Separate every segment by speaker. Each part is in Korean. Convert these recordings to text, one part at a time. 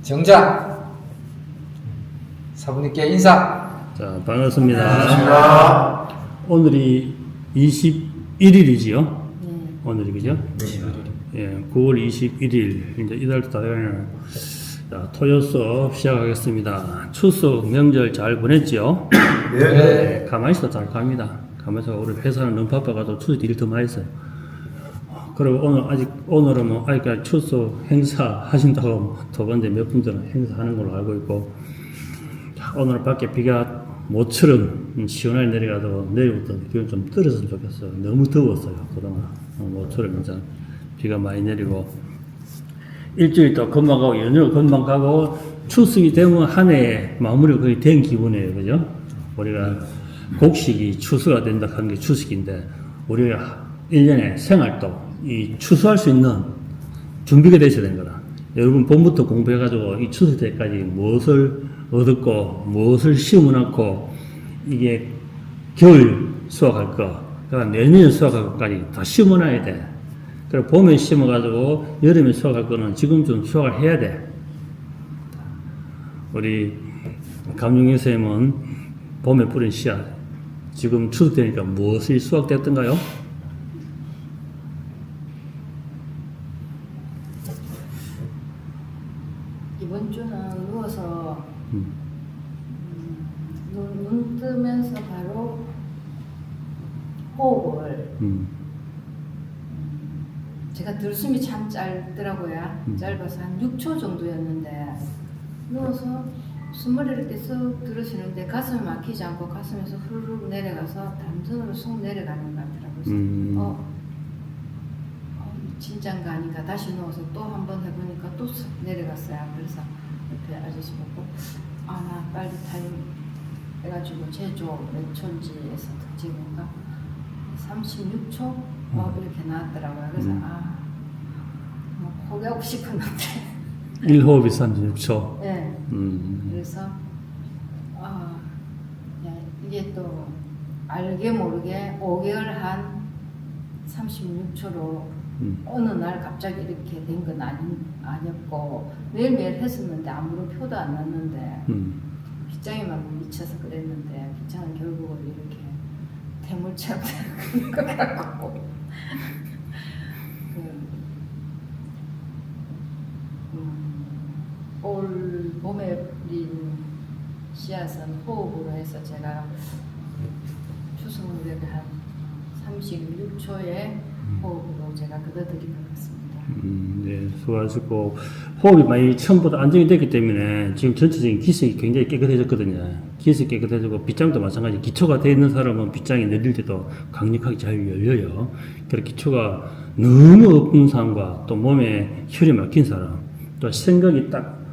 Speaker 1: 정자 사부님께 인사.
Speaker 2: 자, 반갑습니다.
Speaker 1: 반갑습니다.
Speaker 2: 오늘이 21일이지요? 오늘이, 그죠? 예, 9월 21일. 이제 이달도 다 되네요. 자, 토요 수업 시작하겠습니다. 추석 명절 잘 보냈지요?
Speaker 1: 네.
Speaker 2: 가만히 있어도 잘 갑니다. 가만히 있어. 우리 회사는 너무 바빠가지고 추석 일이 더 많이 있어요. 그리고 오늘은 뭐, 아직까지 추석 행사 하신다고 두 번째 몇 분들은 행사하는 걸로 알고 있고, 자, 오늘 밖에 비가 모처럼 시원하게 내려가도 내일부터 기온 좀 떨어졌으면 좋겠어요. 너무 더웠어요, 그동안. 모처럼 이제 비가 많이 내리고, 일주일 또 금방 가고, 연휴가 금방 가고, 추석이 되면 한 해의 마무리가 거의 된 기분이에요, 그죠? 우리가 곡식이 추수가 된다 하는 게 추석인데, 우리가 1년의 생활도 이 추수할 수 있는 준비가 되셔야 되는 거다. 여러분 봄부터 공부해가지고 이 추석 때까지 무엇을 얻었고 무엇을 심어놨고 이게 겨울 수확할 거, 그다음 내년 수확할 것까지 다 심어놔야 돼. 그리고 봄에 심어가지고 여름에 수확할 거는 지금쯤 수확을 해야 돼. 우리 감룡의 쌤은 봄에 뿌린 씨앗 지금 추석 되니까 무엇이 수확됐던가요?
Speaker 3: 이번 주는 누워서 눈 뜨면서 바로 호흡을 제가 들숨이 참 짧더라고요. 짧아서 한 6초 정도였는데 누워서 숨을 이렇게 쑥 들으시는데 가슴이 막히지 않고 가슴에서 후루룩 내려가서 담선으로 쑥 내려가는 것 같더라고요. 진짠가 하니까 다시 누워서 또 한 번 해보니까 또 쑥 내려갔어요. 그래서 옆에 아저씨 보고 나 빨리 타임 해가지고 제조 몇 초인지에서 찍은가 36초 이렇게 나왔더라고요. 그래서 포기하고 싶었는데
Speaker 2: 1호흡이 36초.
Speaker 3: 네. 그래서 야, 이게 또 알게 모르게 5개월 한 36초로 어느 날 갑자기 이렇게 된 건 아니었고 매일매일 했었는데 아무런 표도 안 났는데 빗장에만 미쳐서 그랬는데 빗장은 결국은 이렇게 대물처럼 되는 것 같고 올 봄에 뿌린 씨앗은 호흡으로 해서 제가 추석 무렵에 한 36초에 호흡으로 제가 걷어들인 것 같습니다.
Speaker 2: 네, 수고하시고 호흡이 많이 처음보다 안정이 됐기 때문에 지금 전체적인 기색이 굉장히 깨끗해졌거든요. 기색이 깨끗해지고 빗장도 마찬가지. 기초가 되어 있는 사람은 빗장이 내릴 때도 강력하게 잘 열려요. 그래서 기초가 너무 없는 사람과 또 몸에 혈이 막힌 사람, 또 생각이 딱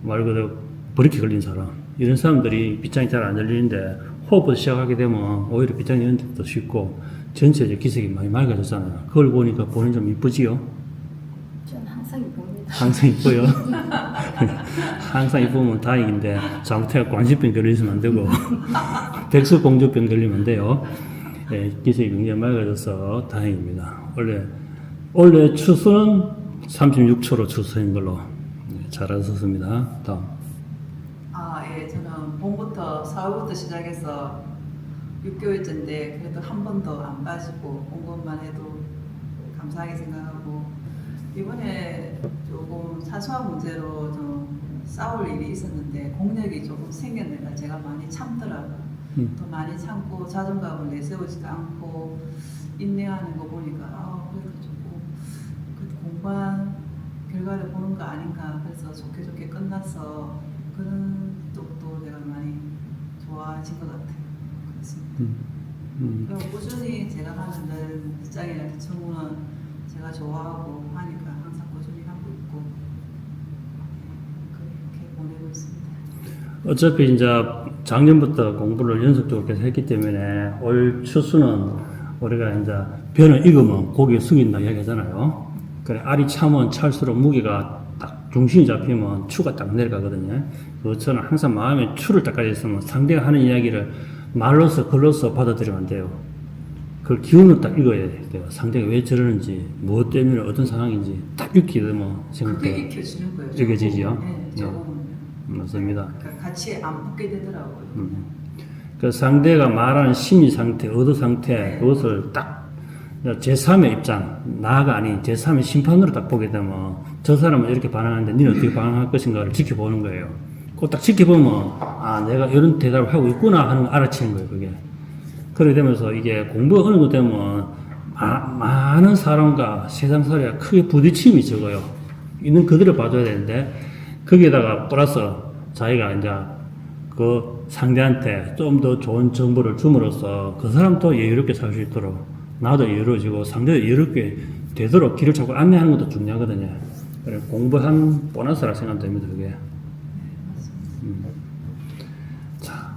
Speaker 2: 말 그대로 버리게 걸린 사람, 이런 사람들이 빗장이 잘 안 열리는데 호흡부터 시작하게 되면 오히려 빗장이 여는 데도 쉽고 전체적 기색이 많이 맑아졌잖아요. 그걸 보니까 본인 좀 이쁘지요?
Speaker 3: 저는 항상 이쁩니다.
Speaker 2: 항상 이뻐요. 항상 이쁘면 다행인데 잘못해서 관심병 걸리시면 안 되고 백설공주병 걸리면 안 돼요. 네, 기색이 굉장히 맑아져서 다행입니다. 원래 추수는 36초로 추수한 걸로 잘하셨습니다. 다음.
Speaker 4: 예, 저는 봄부터 4월부터 시작해서 6개월째인데 그래도 한 번도 안 빠지고 온 것만 해도 감사하게 생각하고 이번에 조금 사소한 문제로 좀 싸울 일이 있었는데 공력이 조금 생겼네요. 제가 많이 참더라고요. 또 많이 참고 자존감을 내세우지도 않고 인내하는 거 보니까 그래도 조금 그 공부한 결과를 보는 거 아닌가. 그래서 좋게 끝났어. 그런 쪽도 내가 많이 좋아진 것 같아요. 그렇습니다. 그리고 꾸준히 제가 하는 빗장이나 기초문은 제가 좋아하고 하니까 항상 꾸준히 하고 있고 그렇게 보내고 있습니다.
Speaker 2: 어차피 이제 작년부터 공부를 연속적으로 계속 했기 때문에 올 추수는 우리가 이제 벼는 익으면 고개 숙인다 이야기하잖아요. 그래, 알이 차면 찰수록 무게가 딱 중심이 잡히면 추가 딱 내려가거든요. 그것처럼 항상 마음에 추를 딱 가지고 있으면 상대가 하는 이야기를 말로서 글로서 받아들이면 안 돼요. 그걸 기운을 딱 읽어야 돼요. 상대가 왜 저러는지, 무엇 때문에 어떤 상황인지 딱 읽게 되면
Speaker 4: 그게 익혀지는 거예요.
Speaker 2: 읽혀지지요.
Speaker 4: 네. 조금은요.
Speaker 2: 맞습니다.
Speaker 4: 그러니까 같이 안 붙게 되더라고요.
Speaker 2: 그 상대가 말하는 심리 상태, 의도 상태, 그것을 딱 제3의 입장, 나가 아닌 제3의 심판으로 딱 보게 되면 저 사람은 이렇게 반응하는데 너는 어떻게 반응할 것인가를 지켜보는 거예요. 꼭 딱 지켜보면 아 내가 이런 대답을 하고 있구나 하는 걸 알아채는 거예요. 그게. 그렇게 되면서 이게 공부가 어느 정도 되면 많은 사람과 세상살이가 크게 부딪힘이 적어요. 있는 그대로 봐줘야 되는데 거기에다가 플러스 자기가 이제 그 상대한테 좀 더 좋은 정보를 줌으로써 그 사람도 여유롭게 살 수 있도록 나도 여유로워지고 상대도 여유롭게 되도록 길을 자꾸 안내하는 것도 중요하거든요. 그래 공부한 보너스라 생각됩니다. 그게. 자,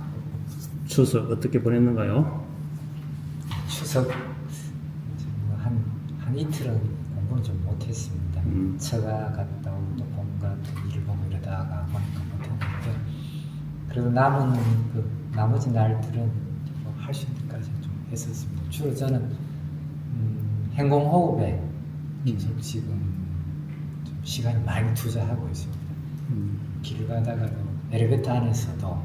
Speaker 2: 추석 어떻게 보냈는가요?
Speaker 1: 추석 한 이틀은 공부를 좀 못했습니다. 처가 갔다 오고 또 본가 또 일을 보고 이러다가 보니까 못했는데 그래도 남은 그 나머지 날들은 할 수 있는 데까지 좀 했었습니다. 주로 저는 행공호흡에 계속 지금 좀 시간이 많이 투자하고 있습니다. 길을 가다가도 엘리베이터 안에서도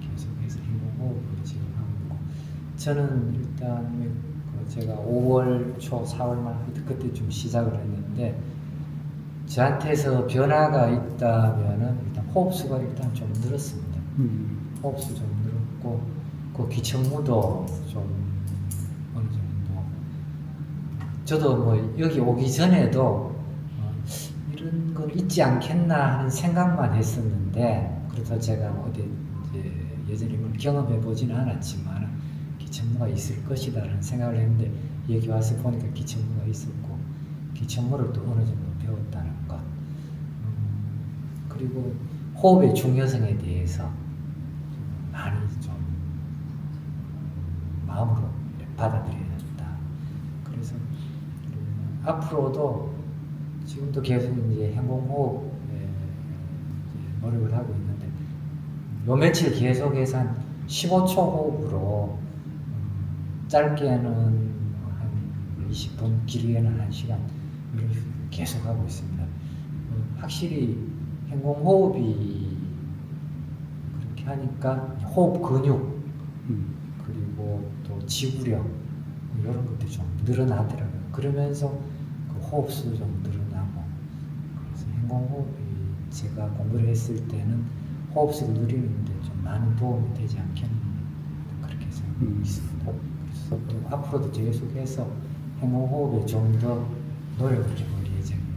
Speaker 1: 계속해서 행공호흡을 지금 하고 있고 저는 일단 제가 5월 초 4월 말 그때 좀 시작을 했는데 저한테서 변화가 있다면은 일단 호흡수가 일단 좀 늘었습니다. 호흡수 좀 늘었고 그 기청무도 좀 어느 정도 저도 뭐 여기 오기 전에도 이런 건 있지 않겠나 하는 생각만 했었는데 그래서 제가 어디 이제 예전에 뭘 경험해 보지는 않았지만 기천무가 있을 것이다라는 생각을 했는데 여기 와서 보니까 기천무가 있었고 기천무를 또 어느 정도 배웠다는 것 그리고 호흡의 중요성에 대해서 많이 좀 마음으로 받아들여야 된다. 그래서 앞으로도 지금도 계속 이제 행공호흡에 노력을 하고 있는데 요 며칠 계속해서 한 15초 호흡으로 짧게는 한 20분, 길게는 1시간 이런 식으로 계속 하고 있습니다. 확실히 행공호흡이 그렇게 하니까 호흡 근육 그리고 또 지구력 이런 것들이 좀 늘어나더라고요. 그러면서 그 호흡수도 좀 늘어나고 그래서 행공호흡이 제가 공부를 했을 때는 호흡수를 누리는데 좀 많은 도움이 되지 않겠나 그렇게 생각하고 있습니다. 그래서 또 앞으로도 계속해서 행공호흡에 좀 더 노력을 해볼 예정입니다.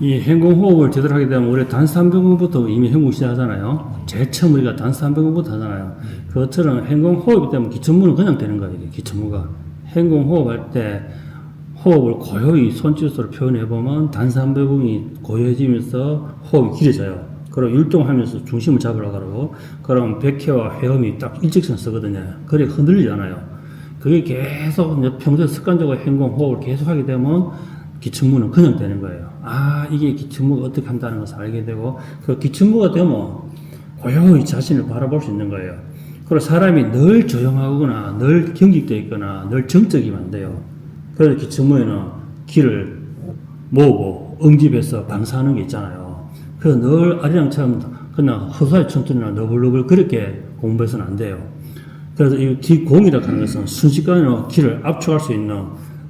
Speaker 2: 이 행공호흡을 제대로 하게 되면 우리 단산병원부터 이미 행공 시작하잖아요. 제일 처음 우리가 단산병원부터 하잖아요. 그것처럼 행공호흡이 되면 기천무는 그냥 되는 거예요. 이게 기천무가. 행공호흡할 때 호흡을 고요히 손짓으로 표현해보면 단산병원이 고요해지면서 호흡이 길어져요. 그리고 율동하면서 중심을 잡으려고 그러고 그럼 백회와 회음이 딱 일직선 쓰거든요. 그래 흔들리잖아요. 그게 계속 이제 평소에 습관적으로 행공호흡을 계속 하게 되면 기침무는 그냥 되는 거예요. 아, 이게 기침무가 어떻게 한다는 것을 알게 되고, 그 기침무가 되면 고요히 자신을 바라볼 수 있는 거예요. 그리고 사람이 늘 조용하거나, 늘 경직되어 있거나, 늘 정적이면 안 돼요. 그래서 기침무에는 기를 모으고, 응집해서 방사하는 게 있잖아요. 그래서 늘 아리랑처럼 그냥 허수아비 청춘이나 너블너블 그렇게 공부해서는 안 돼요. 그래서 이 기공이라고 하는 것은 순식간에 기를 압축할 수 있는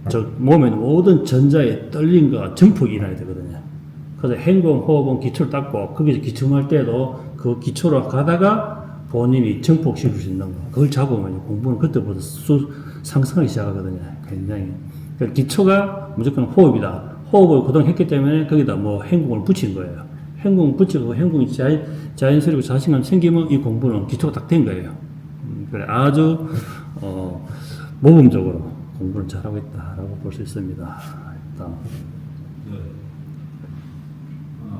Speaker 2: 저 몸의 모든 전자의 떨림과 증폭이 일어나야 되거든요. 그래서 행공, 호흡은 기초를 닦고 거기서 기침할 때도 그 기초로 가다가 본인이 증폭시킬 수 있는 거 그걸 잡으면 공부는 그때부터 상승하기 시작하거든요. 굉장히. 그러니까 기초가 무조건 호흡이다. 호흡을 그동안 했기 때문에 거기다 뭐 행공을 붙인 거예요. 행공을 붙이고 행공이 자연스럽고 자신감 생기면 이 공부는 기초가 딱 된 거예요. 그래 아주 모범적으로 공부를 잘하고 있다라고 볼 수 있습니다. 일단.
Speaker 5: 네.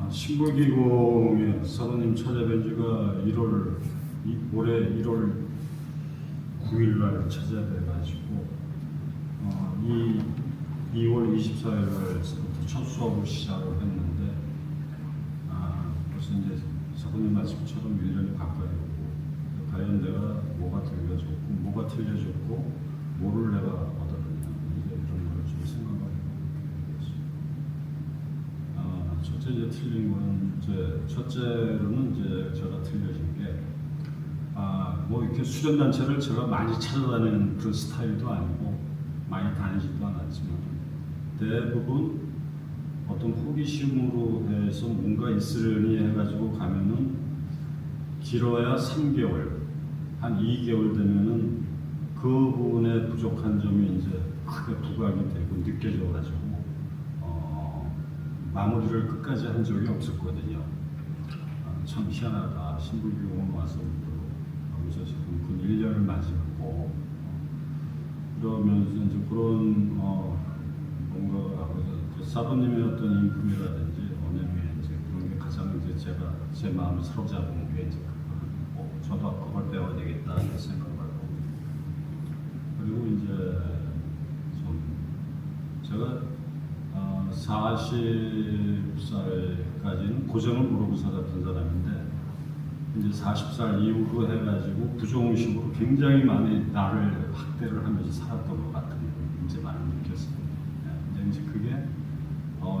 Speaker 5: 신불기공에 사부님 찾아뵌 지가 올해 1월 9일 날 찾아뵈가지고 2월 24일 날부터 첫 수업을 시작을 했는데 벌써 이제 사부님 말씀처럼 1년이 가까이 오고 과연 내가 뭐가 틀려졌고 뭐를 내가 얻었느냐 이제 이런 걸 좀 생각을 해보고 있습니다. 첫째 이제 틀린 거는 이제 첫째로는 이제 제가 틀려진 게 뭐 이렇게 수련 단체를 제가 많이 찾아다니는 그런 스타일도 아니고 많이 다니지도 않았지만 대부분 어떤 호기심으로 해서 뭔가 있으려니 해가지고 가면은 길어야 3개월, 한 2개월 되면은 그 부분에 부족한 점이 이제 크게 부각이 되고 느껴져가지고 마무리를 끝까지 한 적이 없었거든요. 참 희한하다. 신불교원 와서 여기서 지금 군 1년을 맞이하고 그러면서 이제 그런 뭔가 사부님의 어떤 인품이라든지 언행에 이제 그런 게 가장 이제 제 마음을 사로잡은 게 이제 그거. 저도 그걸 배워야 되겠다 이런 생각을 하고 그리고 이제 좀 제가 40살까지는 고정을 모르고 살았던 사람인데 이제 40살 이후로 해가지고 부정의식으로 굉장히 많이 나를 학대를 하면서 살았던 것 같은 걸 이제 많이 느꼈어요. 근데 이제 그게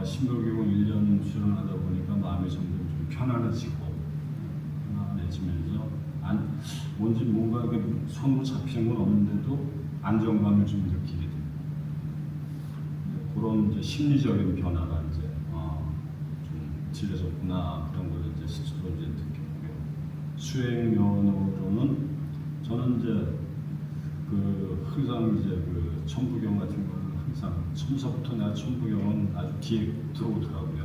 Speaker 5: 신불교원 1년 수련하다 보니까 마음이 점점 좀 편안해지면서 뭔지 뭔가 손으로 잡히는 건 없는데도 안정감을 좀 느끼게 돼요. 그런 이제 심리적인 변화가 이제 좀 지려졌구나 그런 걸 이제 스스로 이제 느꼈고요. 수행면으로는 저는 이제 항상 이제 천부경 같은 거는 항상 처음서부터 내가 천부경은 아주 뒤에 들어오더라고요.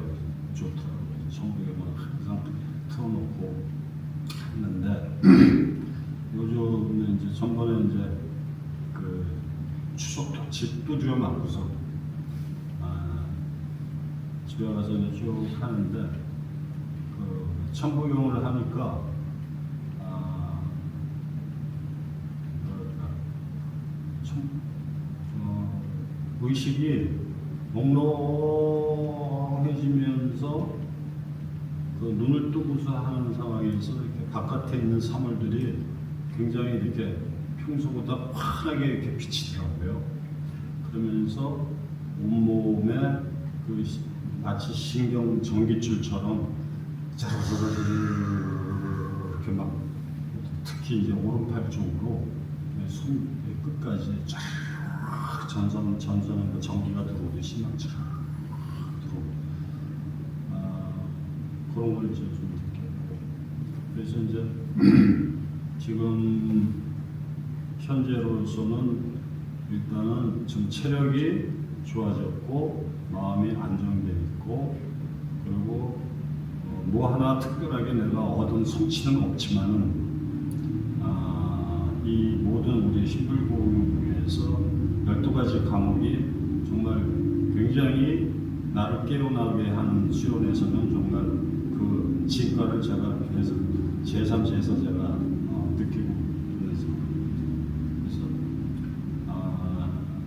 Speaker 5: 좋더라고요. 천부경은 항상 틀어놓고 했는데 요즘에 이제 전번에 이제 추석 집 두드려 맞고서 집에 가서 이제 쭉 하는데 천부경을 하니까 의식이 몽롱해지면서 눈을 뜨고서 하는 상황에서 이렇게 바깥에 있는 사물들이 굉장히 이렇게 평소보다 환하게 이렇게 비치더라고요. 그러면서 온몸에 마치 신경 전기줄처럼 이렇게 막 특히 이제 오른팔 쪽으로 손 끝까지 쫙 전선은 전기가 들어오듯이 막 쫙 들어오고 그런 걸 이제 좀 느꼈고 그래서 이제 지금 현재로서는 일단은 좀 체력이 좋아졌고 마음이 안정돼 있고 그리고 뭐 하나 특별하게 내가 얻은 성취는 없지만은 이 모든 우리 신불공에서 12가지 과목이 정말 굉장히 나를 깨어나게 하는 수련에서는 정말 그 진가를 제가 계속 제3지에서 제가 느끼고 그래서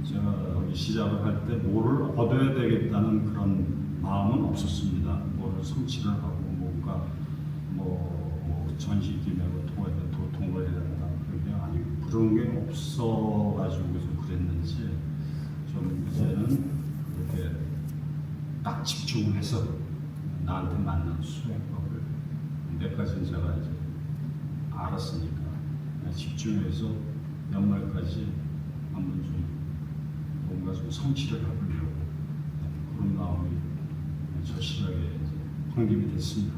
Speaker 5: 제가 여기 시작을 할 때 뭐를 얻어야 되겠다는 그런 마음은 없었습니다. 뭐를 성취를 하고 뭔가 뭐 전시 기매고 통과해야 된다 그런 게 아니고 그런 게 없어가지고 그랬는지 좀 이제는 이렇게 딱 집중을 해서 나한테 맞는 수행법을 몇 가지는 제가 이제 알았으니까 집중해서 연말까지 한번 좀 뭔가 좀 성취를 해보려고 그런 마음이 절실하게 확립이 됐습니다.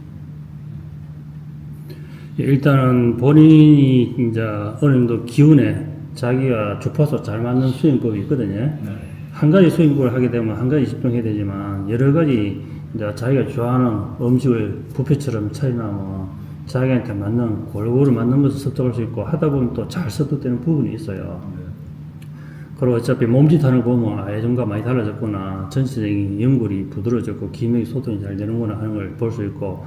Speaker 2: 일단은 본인이 이제 어느 정도 기운에 자기가 주파수 잘 맞는 수행법이 있거든요.
Speaker 5: 네.
Speaker 2: 한 가지 수행법을 하게 되면 한 가지 집중해야 되지만 여러 가지 이제 자기가 좋아하는 음식을 뷔페처럼 차려나면 자기한테 맞는 골고루 맞는 것을 습득할 수 있고 하다 보면 또 잘 습득되는 부분이 있어요.
Speaker 5: 네.
Speaker 2: 그리고 어차피 몸짓하는 거 보면 예전과 많이 달라졌구나, 전체적인 연골이 부드러워졌고 기능이 소통이 잘 되는구나 하는 걸 볼 수 있고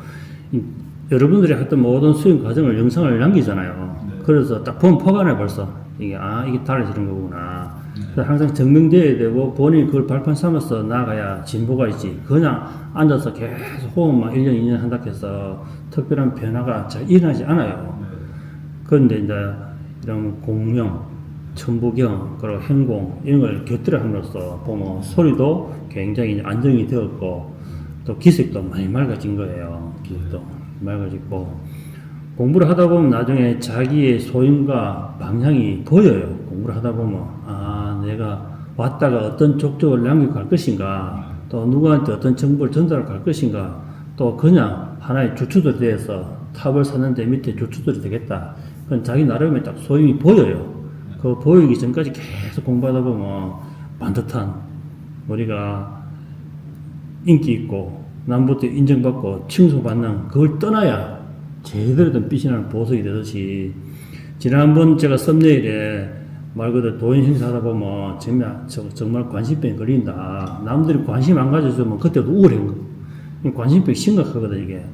Speaker 2: 여러분들이 했던 모든 수행 과정을 영상을 남기잖아요.
Speaker 5: 네.
Speaker 2: 그래서 딱 보면 포괄해 벌써 이게 이게 달라지는 거구나. 그래서 항상 증명돼야 되고 본인이 그걸 발판 삼아서 나가야 진보가 있지. 그냥 앉아서 계속 호흡만 1년 2년 한다 해서 특별한 변화가 잘 일어나지 않아요.
Speaker 5: 네.
Speaker 2: 그런데 이제 이런 공명, 천부경, 그리고 행공 이런 걸 곁들여 함으로써 보면 소리도 굉장히 안정이 되었고 또 기색도 많이 맑아진 거예요. 기색도 맑아지고 공부를 하다 보면 나중에 자기의 소임과 방향이 보여요. 공부를 하다 보면 아 내가 왔다가 어떤 족적을 남기고 갈 것인가, 또 누구한테 어떤 정보를 전달할 갈 것인가, 또 그냥 하나의 주추들에 대해서 탑을 샀는데 밑에 주추들이 되겠다. 그건 자기 나름의 딱 소임이 보여요. 그 보이기 전까지 계속 공부하다 보면 반듯한 우리가 인기 있고 남부터 인정받고 칭송받는 그걸 떠나야 제대로 된 빛이 나는 보석이 되듯이, 지난번 제가 썸네일에 말 그대로 도인 행사하다 보면 정말 관심병이 걸린다. 남들이 관심 안 가져주면 그때도 우울한 거. 관심병이 심각하거든 이게.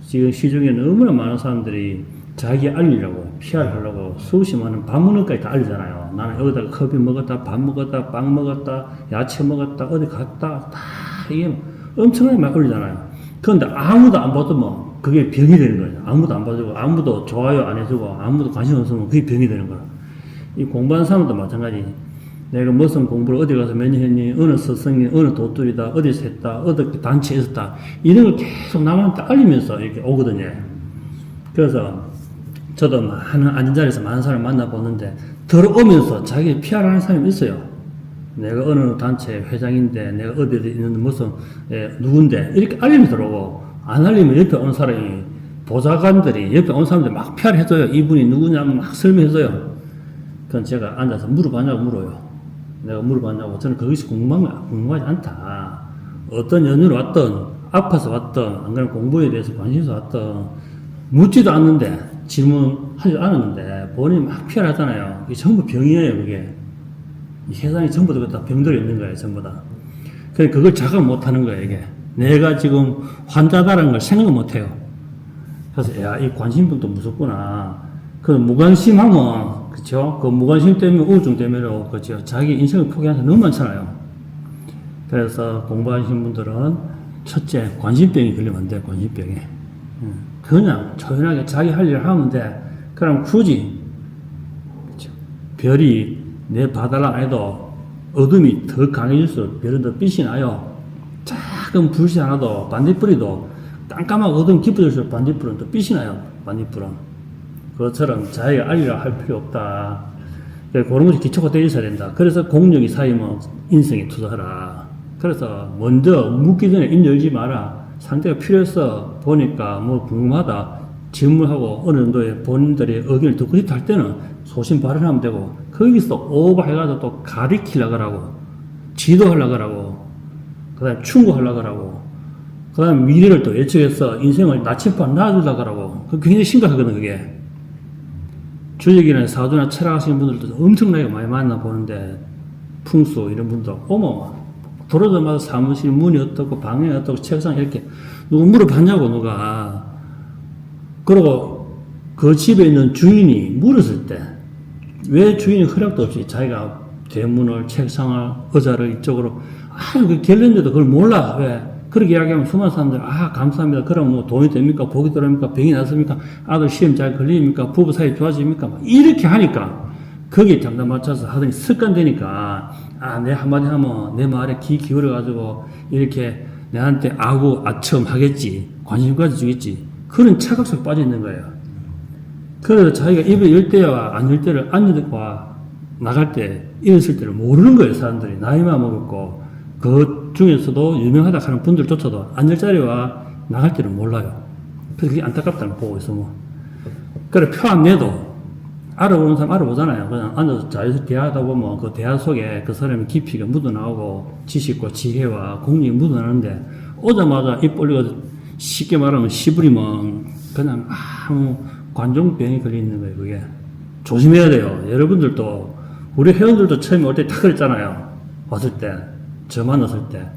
Speaker 2: 지금 시중에 너무나 많은 사람들이 자기 알리려고 PR 하려고 수없이 많은 밥 먹는 것까지 다 알리잖아요. 나는 여기다가 커피 먹었다, 밥 먹었다, 빵 먹었다, 야채 먹었다, 어디 갔다, 다 이게 엄청나게 많이 올리잖아요. 그런데 아무도 안 받으면 그게 병이 되는 거예요. 아무도 안 봐주고, 아무도 좋아요 안 해주고, 아무도 관심 없으면 그게 병이 되는 거야. 이 공부하는 사람도 마찬가지. 내가 무슨 공부를 어디 가서 몇 년 했니, 어느 스승이, 어느 도토리다, 어디서 했다, 어디 단체에 있었다, 이런 걸 계속 남한테 알리면서 이렇게 오거든요. 그래서 저도 많은 앉은 자리에서 많은 사람을 만나보는데, 들어오면서 자기 PR하는 사람이 있어요. 내가 어느 단체 회장인데, 내가 어디에 있는 무슨, 누군데, 이렇게 알리면서 들어오고, 안 알리면 옆에 온 사람이, 보좌관들이, 옆에 온 사람들이 막 PR 해줘요. 이분이 누구냐면 막 설명해줘요. 그건 제가 앉아서 물어봤냐고 물어요. 내가 물어봤냐고. 저는 그것이 궁금하지 않다. 어떤 연유로 왔든, 아파서 왔든, 안 그러면 공부에 대해서 관심이 왔든, 묻지도 않는데, 질문하지 않았는데, 본인이 막 PR 하잖아요. 이게 전부 병이에요, 그게. 이 세상에 전부 다 병들어 있는 거예요, 전부 다. 그래서 그걸 자각 못 하는 거예요, 이게. 내가 지금 환자다라는 걸 생각 못 해요. 그래서, 야, 이 관심병도 무섭구나. 그 무관심하면, 그쵸? 그 무관심 때문에 우울증 때문에, 그죠? 자기 인생을 포기하는 사람 너무 많잖아요. 그래서 공부하시는 분들은 첫째, 관심병이 걸리면 안 돼요, 관심병에. 그냥 조용하게 자기 할 일을 하면 돼. 그럼 굳이, 그쵸? 별이 내 바다를 안 해도 어둠이 더 강해질수록 별은 더 빛이 나요. 작은 불씨 하나도, 반딧불이도 깜깜하고 어둠 깊어질수록 반딧불은 더 빛이 나요. 반딧불은. 그것처럼 자기가 알리라 할 필요 없다. 그런 것이 기초가 되어 있어야 된다. 그래서 공력이 쌓이면 인생에 투자하라. 그래서 먼저 묻기 전에 입 열지 마라. 상대가 필요해서 보니까 뭐 궁금하다. 질문하고 어느 정도의 본인들의 의견을 듣고 싶다 할 때는 소신 발언하면 되고, 거기서 오버해가지고 또 가리키려고 하라고, 지도하려고 하라고, 그 다음에 충고하려고 하라고, 그 다음에 미래를 또 예측해서 인생을 나침반 놔주려고 하라고. 그게 굉장히 심각하거든, 그게. 주역이나 사주나 철학 하시는 분들도 엄청나게 많이 만나보는데, 풍수 이런 분들, 어머, 들어오자마자 사무실 문이 어떻고, 방이 어떻고, 책상 이렇게, 누가 물어봤냐고, 누가. 그리고 그 집에 있는 주인이 물었을 때, 왜 주인이 허락도 없이 자기가 대문을, 책상을, 의자를 이쪽으로 아주 그 결론인데도 그걸 몰라. 왜? 그렇게 이야기하면 수많은 사람들, 아, 감사합니다. 그럼 뭐 돈이 됩니까? 복이 들어옵니까? 병이 났습니까? 아들 시험 잘 걸립니까? 부부 사이 좋아집니까? 막 이렇게 하니까, 거기에 장단 맞춰서 하더니 습관되니까, 아, 내 한마디 하면 내 말에 귀 기울여가지고 이렇게 내한테 아첨 하겠지. 관심 가져주겠지. 그런 착각 속에 빠져 있는 거예요. 그래서 자기가 입에 열 때와 안 열 때를 앉을과 나갈 때, 일었을 때를 모르는 거예요, 사람들이. 나이만 먹었고, 그 중에서도 유명하다 하는 분들조차도 앉을 자리와 나갈 때를 몰라요. 그래서 그게 안타깝다는 거 보고 있어, 뭐. 그래, 표 안 내도 알아보는 사람 알아보잖아요. 그냥 앉아서 자유롭게 대화하다 보면 그 대화 속에 그 사람의 깊이가 묻어나오고, 지식과 지혜와 공력이 묻어나는데, 오자마자 입 벌리고 쉽게 말하면 시부리면 그냥 아무 관종병이 걸려 있는 거예요, 그게. 조심해야 돼요. 여러분들도, 우리 회원들도 처음에 올 때 다 그랬잖아요. 왔을 때, 저 만났을 때.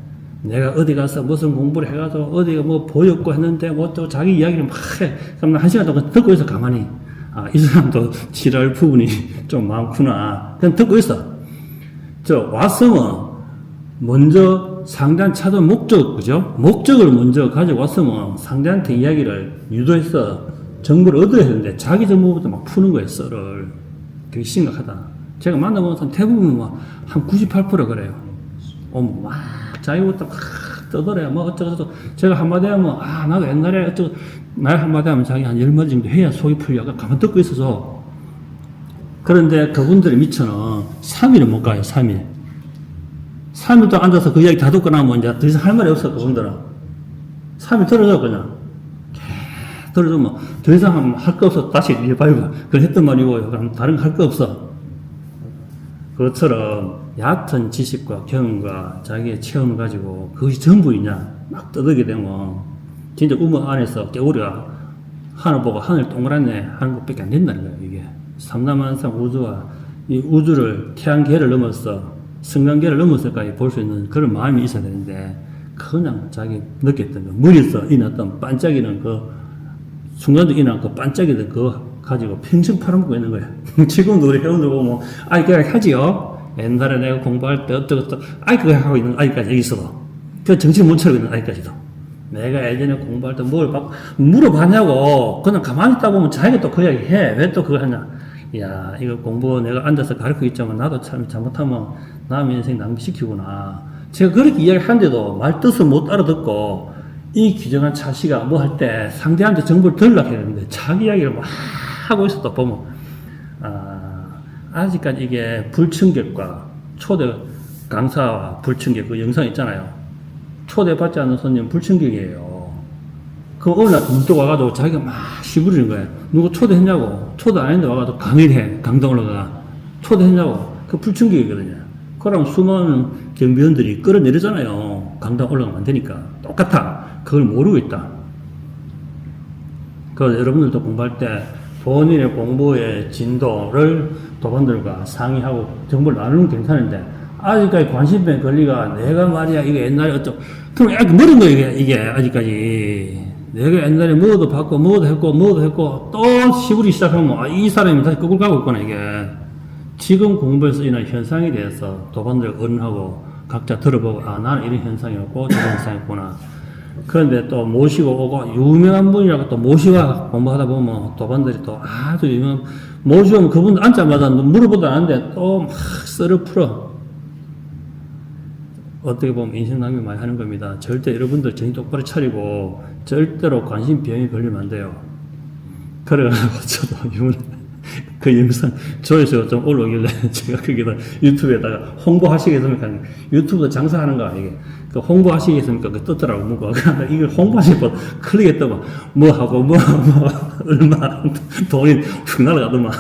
Speaker 2: 내가 어디 가서 무슨 공부를 해가지고 어디가 뭐 보였고 했는데 뭐 또 자기 이야기를 막 해. 그럼 한 시간 동안 듣고 있어, 가만히. 아, 이 사람도 지랄 부분이 좀 많구나. 그냥 듣고 있어. 왔으면 먼저 상대한 찾은 목적, 그죠? 목적을 먼저 가지고 왔으면 상대한테 이야기를 유도해서 정보를 얻어야 되는데 자기 정보부터 막 푸는 거예요, 썰을. 되게 심각하다. 제가 만나보는 사람 대부분 한 98% 그래요. 막 자기부터 막 떠들어요. 뭐 어쩌고저쩌고. 제가 한마디 하면, 아, 나도 옛날에 어쩌고, 말 한마디 하면 자기 한 10마디 정도 해야 속이 풀려. 가만 듣고 있어서. 그런데 그분들이 미쳐는 3일은 못 가요, 3일. 3일 동안 앉아서 그 이야기 다 듣고 나면 이제 더 이상 할 말이 없어, 그분들은. 3일 들어줘, 그냥. 들어주면 더 이상 할 거 없어. 다시 일발과. 그걸 했던 말이고요. 그럼 다른 거 할 거 없어. 그것처럼 얕은 지식과 경험과 자기의 체험을 가지고 그것이 전부이냐 막 떠들게 되면 진짜 우물 안에서 우리가 하늘 보고 하늘 동그랗네 하는 것밖에 안 된다는 거예요. 이게 삼라만상 우주와 이 우주를 태양계를 넘어서 성간계를 넘어서까지 볼 수 있는 그런 마음이 있어야 되는데 그냥 자기 느꼈던 거 머리에서 일어났던 반짝이는 그 순간도 일어난 그 반짝이던 그거 가지고 평생 팔아먹고 있는 거야. 지금도 우리 회원들 보면, 아이, 그냥 하지요. 옛날에 내가 공부할 때 어떻게, 아이, 그거 하고 있는 아이까지 여기 있어도. 그 정신 못 차리고 있는 아이까지도. 내가 예전에 공부할 때 뭘 막 물어봤냐고. 그냥 가만히 있다 보면 자기가 또 그 이야기 해. 왜 또 그거 하냐. 야, 이거 공부 내가 앉아서 가르치고 있지만 나도 참 잘못하면 남의 인생 낭비시키구나. 제가 그렇게 이야기하는데도 말 뜻을 못 알아듣고 이 규정한 차시가 뭐 할 때 상대한테 정보를 들으려고 했는데 자기 이야기를 막 하고 있었다 보면 아직까지 이게 불충격과 초대 강사와 불충격 그 영상 있잖아요. 초대받지 않는 손님 불충격이에요. 그 어느 날 문득 와가지고 자기가 막 시부리는 거예요. 누구 초대했냐고. 초대 안 했는데 와가지고 강의를 해. 강당 올라가. 초대했냐고. 그 불충격이거든요. 그럼 수많은 경비원들이 끌어내리잖아요. 강당 올라가면 안 되니까. 똑같아. 그걸 모르고 있다. 그래서 여러분들도 공부할 때 본인의 공부의 진도를 도반들과 상의하고 정보를 나누는 게 괜찮은데 아직까지 관심병 권리가 내가 말이야 이게 옛날에 어쩌고 그럼 아직 모르는 거예요 이게 아직까지 내가 옛날에 뭐도 받고 뭐도 했고 또 시부리 시작하면 이 사람이 다시 거꾸로 가고 있구나 이게 지금 공부에서 일어난 현상에 대해서 도반들 언하고 각자 들어보고 나는 이런 현상이었고 저런 현상이었구나. 그런데 또 모시고 오고 유명한 분이라고 또 모시고 공부하다 보면 도반들이 또 아주 유명한 모시면 그분 앉자마자 물어보도 않는데 또 막 썰을 풀어. 어떻게 보면 인생 낭비 많이 하는 겁니다. 절대 여러분들 정신 똑바로 차리고 절대로 관심병에 걸리면 안 돼요. 그래가지고 저도 그 영상 조회수가 좀 올라오길래 제가 거기다 유튜브에다가 홍보하시겠습니까? 유튜브도 장사하는가 이게 그 홍보하시겠습니까? 그 떴더라고 뭐가 이걸 홍보하시고 클릭했더만 뭐하고 뭐 얼마 돈이 훅 날아가더만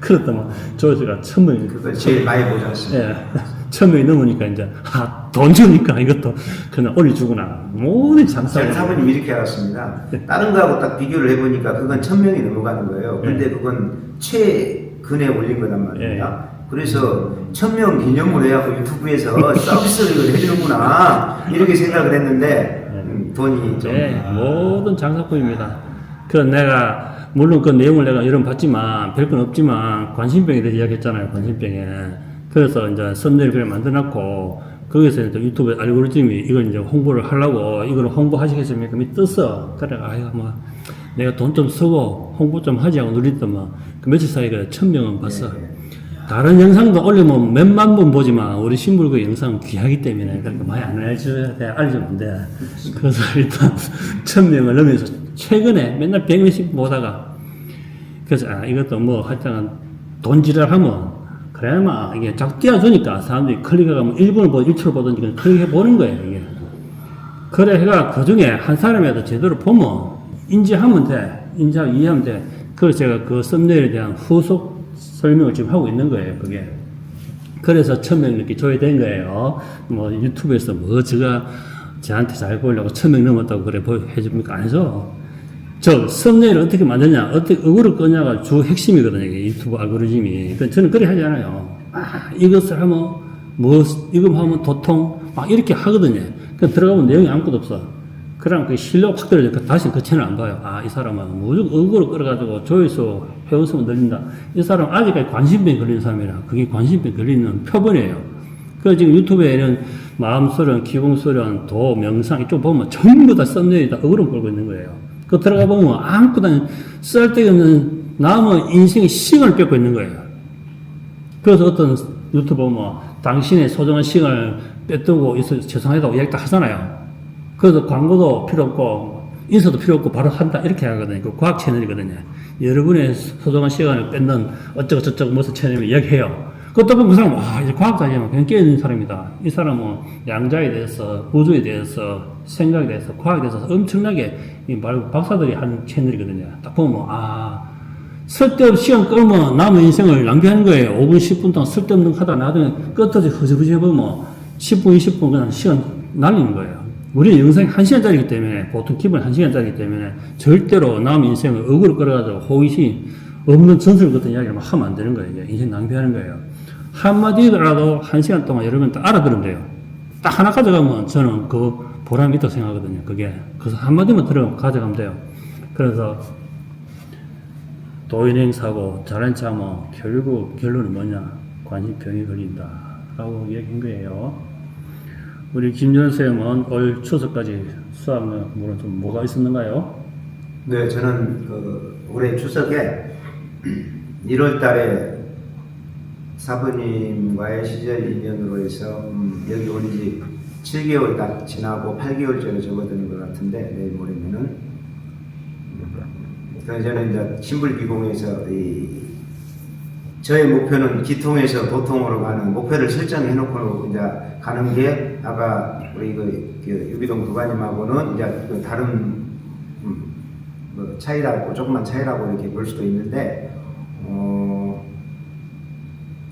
Speaker 2: 그렇더만 조회수가 1000명이
Speaker 6: 그거 제일 많이 보지 않습니까?
Speaker 2: 예. 1000명이 넘으니까 이제 돈 주니까 이것도 그냥 올려주구나 모든 장사
Speaker 6: 제가 사모님 이렇게 알았습니다. 다른 거하고 딱 비교를 해보니까 그건 1000명이 넘어가는 거예요. 근데 그건 최근에 올린 거란 말입니다. 그래서 1000명 기념으로 해갖고 유튜브에서 서비스를 해주는구나 이렇게 생각을 했는데 돈이 좀
Speaker 2: 모든 장사꾼입니다. 그래서 내가 물론 그 내용을 내가 여러 번 봤지만 별건 없지만 관심병에 대해서 이야기했잖아요. 관심병에. 그래서 이제 썸네일을 만들어놨고 거기서 이제 유튜브 알고리즘이 이걸 이제 홍보를 하려고 이걸 홍보하시겠습니까? 뜻어. 그래 아이고 뭐 내가 돈 좀 쓰고 홍보 좀 하지 하고 누리더만 그 며칠 사이에 1000명은 봤어. 다른 영상도 올리면 몇만 번 보지만 우리 신불 그 영상 귀하기 때문에 그러니까 많이 안 알려주면 안 돼. 그래서 일단 1000명을 넘어서 최근에 맨날 100명씩 보다가 그래서 이것도 뭐 하여튼 돈지랄하면 그래야만 이게 자꾸 띄워주니까 사람들이 클릭하면 1분을 보든 1초를 보든 클릭해 보는 거예요 이게. 그래 해가 그 중에 한 사람이라도 제대로 보면 인지하면 돼. 인지하고 이해하면 돼. 그래서 제가 그 썸네일에 대한 후속 설명을 지금 하고 있는 거예요 그게. 그래서 1000명 이렇게 조회된 거예요. 뭐 유튜브에서 뭐 제가 저한테 잘 보이려고 1000명 넘었다고 그래 해줍니까? 안 해줘. 저 썸네일을 어떻게 만드냐, 어떻게 어그로 끄냐가 주 핵심이거든요. 이게 유튜브 알고리즘이. 저는 그래 하지 않아요. 이것을 하면 이거 하면 도통 막 이렇게 하거든요. 그 들어가면 내용이 아무것도 없어. 그럼 그 신뢰가 확 떨어져. 다시 그 채널 안 봐요. 이 사람은 무조건 어그로 끌어가지고 조회수, 회원수만 늘린다. 이 사람은 아직까지 관심병 걸리는 사람이라 그게 관심병 걸리는 표본이에요. 그래서 지금 유튜브에는 마음소련, 기공소련, 도, 명상 이쪽 보면 전부 다 썸네일이 다 어그로 끌고 있는 거예요. 그 들어가 보면 아무것도 쓸데없는 남의 인생의 시간을 뺏고 있는 거예요. 그래서 어떤 유튜버 당신의 소중한 시간을 뺏두고 있어 죄송하다고 이야기 다 하잖아요. 그래서 광고도 필요 없고 인사도 필요 없고 바로 한다 이렇게 하거든요. 그 과학 채널이거든요. 여러분의 소중한 시간을 뺏는 어쩌고 저쩌고 무슨 채널을 이야기해요. 그것도 보면 그 사람 이제 과학자지만 그냥 깨어있는 사람이다. 이 사람은 양자에 대해서 우주에 대해서 생각에 대해서 과학에 대해서 엄청나게 박사들이 하는 채널이거든요. 딱 보면 쓸데없이 시간 끌면 남의 인생을 낭비하는 거예요. 5분 10분 동안 쓸데없는 거 하다 나중에 끝까지 허지부지 해보면 10분 20분 그냥 시간 날리는 거예요. 우리 영상이 1시간짜리이기 때문에 보통 기본 1시간짜리이기 때문에 절대로 남의 인생을 억울로 끌어가지고 호의심 없는 전설 같은 이야기를 막 하면 안 되는 거예요. 이게 인생 낭비하는 거예요. 한마디라도 1시간 동안 여러분 딱 알아들으면 돼요. 딱 하나 가져가면 저는 그 보람이 있다고 생각하거든요. 그게. 그래서 한마디만 가져가면 돼요. 그래서 도인행사고 잘한 척하면 결국 결론은 뭐냐? 관심병이 걸린다. 라고 얘기한 거예요. 우리 김준호 쌤은 올 추석까지 수학물은 좀 뭐가 있었는가요?
Speaker 6: 네, 저는 올해 추석에 1월 달에 사부님과의 시절 인연으로 해서 여기 온 지 7개월 딱 지나고 8개월째로 접어드는 것 같은데 내일 모레면은 그래서 저는 이제 신불기공에서 저의 목표는 기통에서 도통으로 가는 목표를 설정해 놓고 이제 가는 게 아까 우리 그 유기동 부관님하고는 이제 그 다른 뭐 차이라고 조금만 차이라고 이렇게 볼 수도 있는데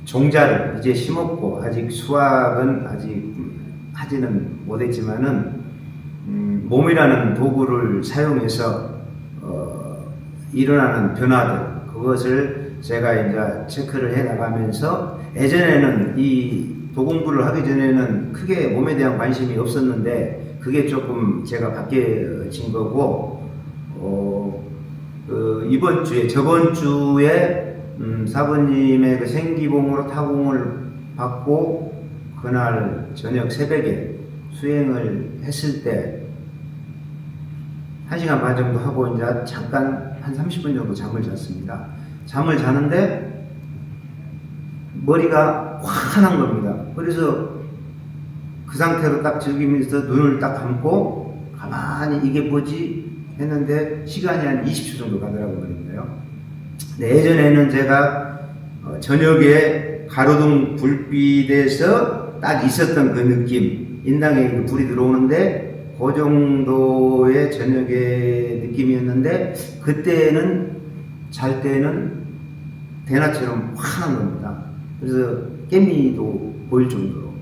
Speaker 6: 종자를 이제 심었고 아직 수확은 아직 하지는 못했지만은 몸이라는 도구를 사용해서 일어나는 변화들 그것을 제가 이제 체크를 해 나가면서 예전에는 이 도공부를 하기 전에는 크게 몸에 대한 관심이 없었는데 그게 조금 제가 바뀌어진 거고 이번 주에 저번 주에 사부님의 그 생기봉으로 타공을 받고 그날 저녁 새벽에 수행을 했을 때 1시간 반 정도 하고 이제 잠깐 한 30분 정도 잠을 잤습니다. 잠을 자는데 머리가 환한 겁니다. 그래서 그 상태로 딱 즐기면서 눈을 딱 감고 가만히 이게 뭐지 했는데 시간이 한 20초 정도 가더라고 말인데요. 예전에는 제가 저녁에 가로등 불빛에서 딱 있었던 그 느낌, 인당에 불이 들어오는데 그 정도의 저녁의 느낌이었는데 그때는 잘 때는 대낮처럼 환한 겁니다. 그래서 깨미도 보일 정도로.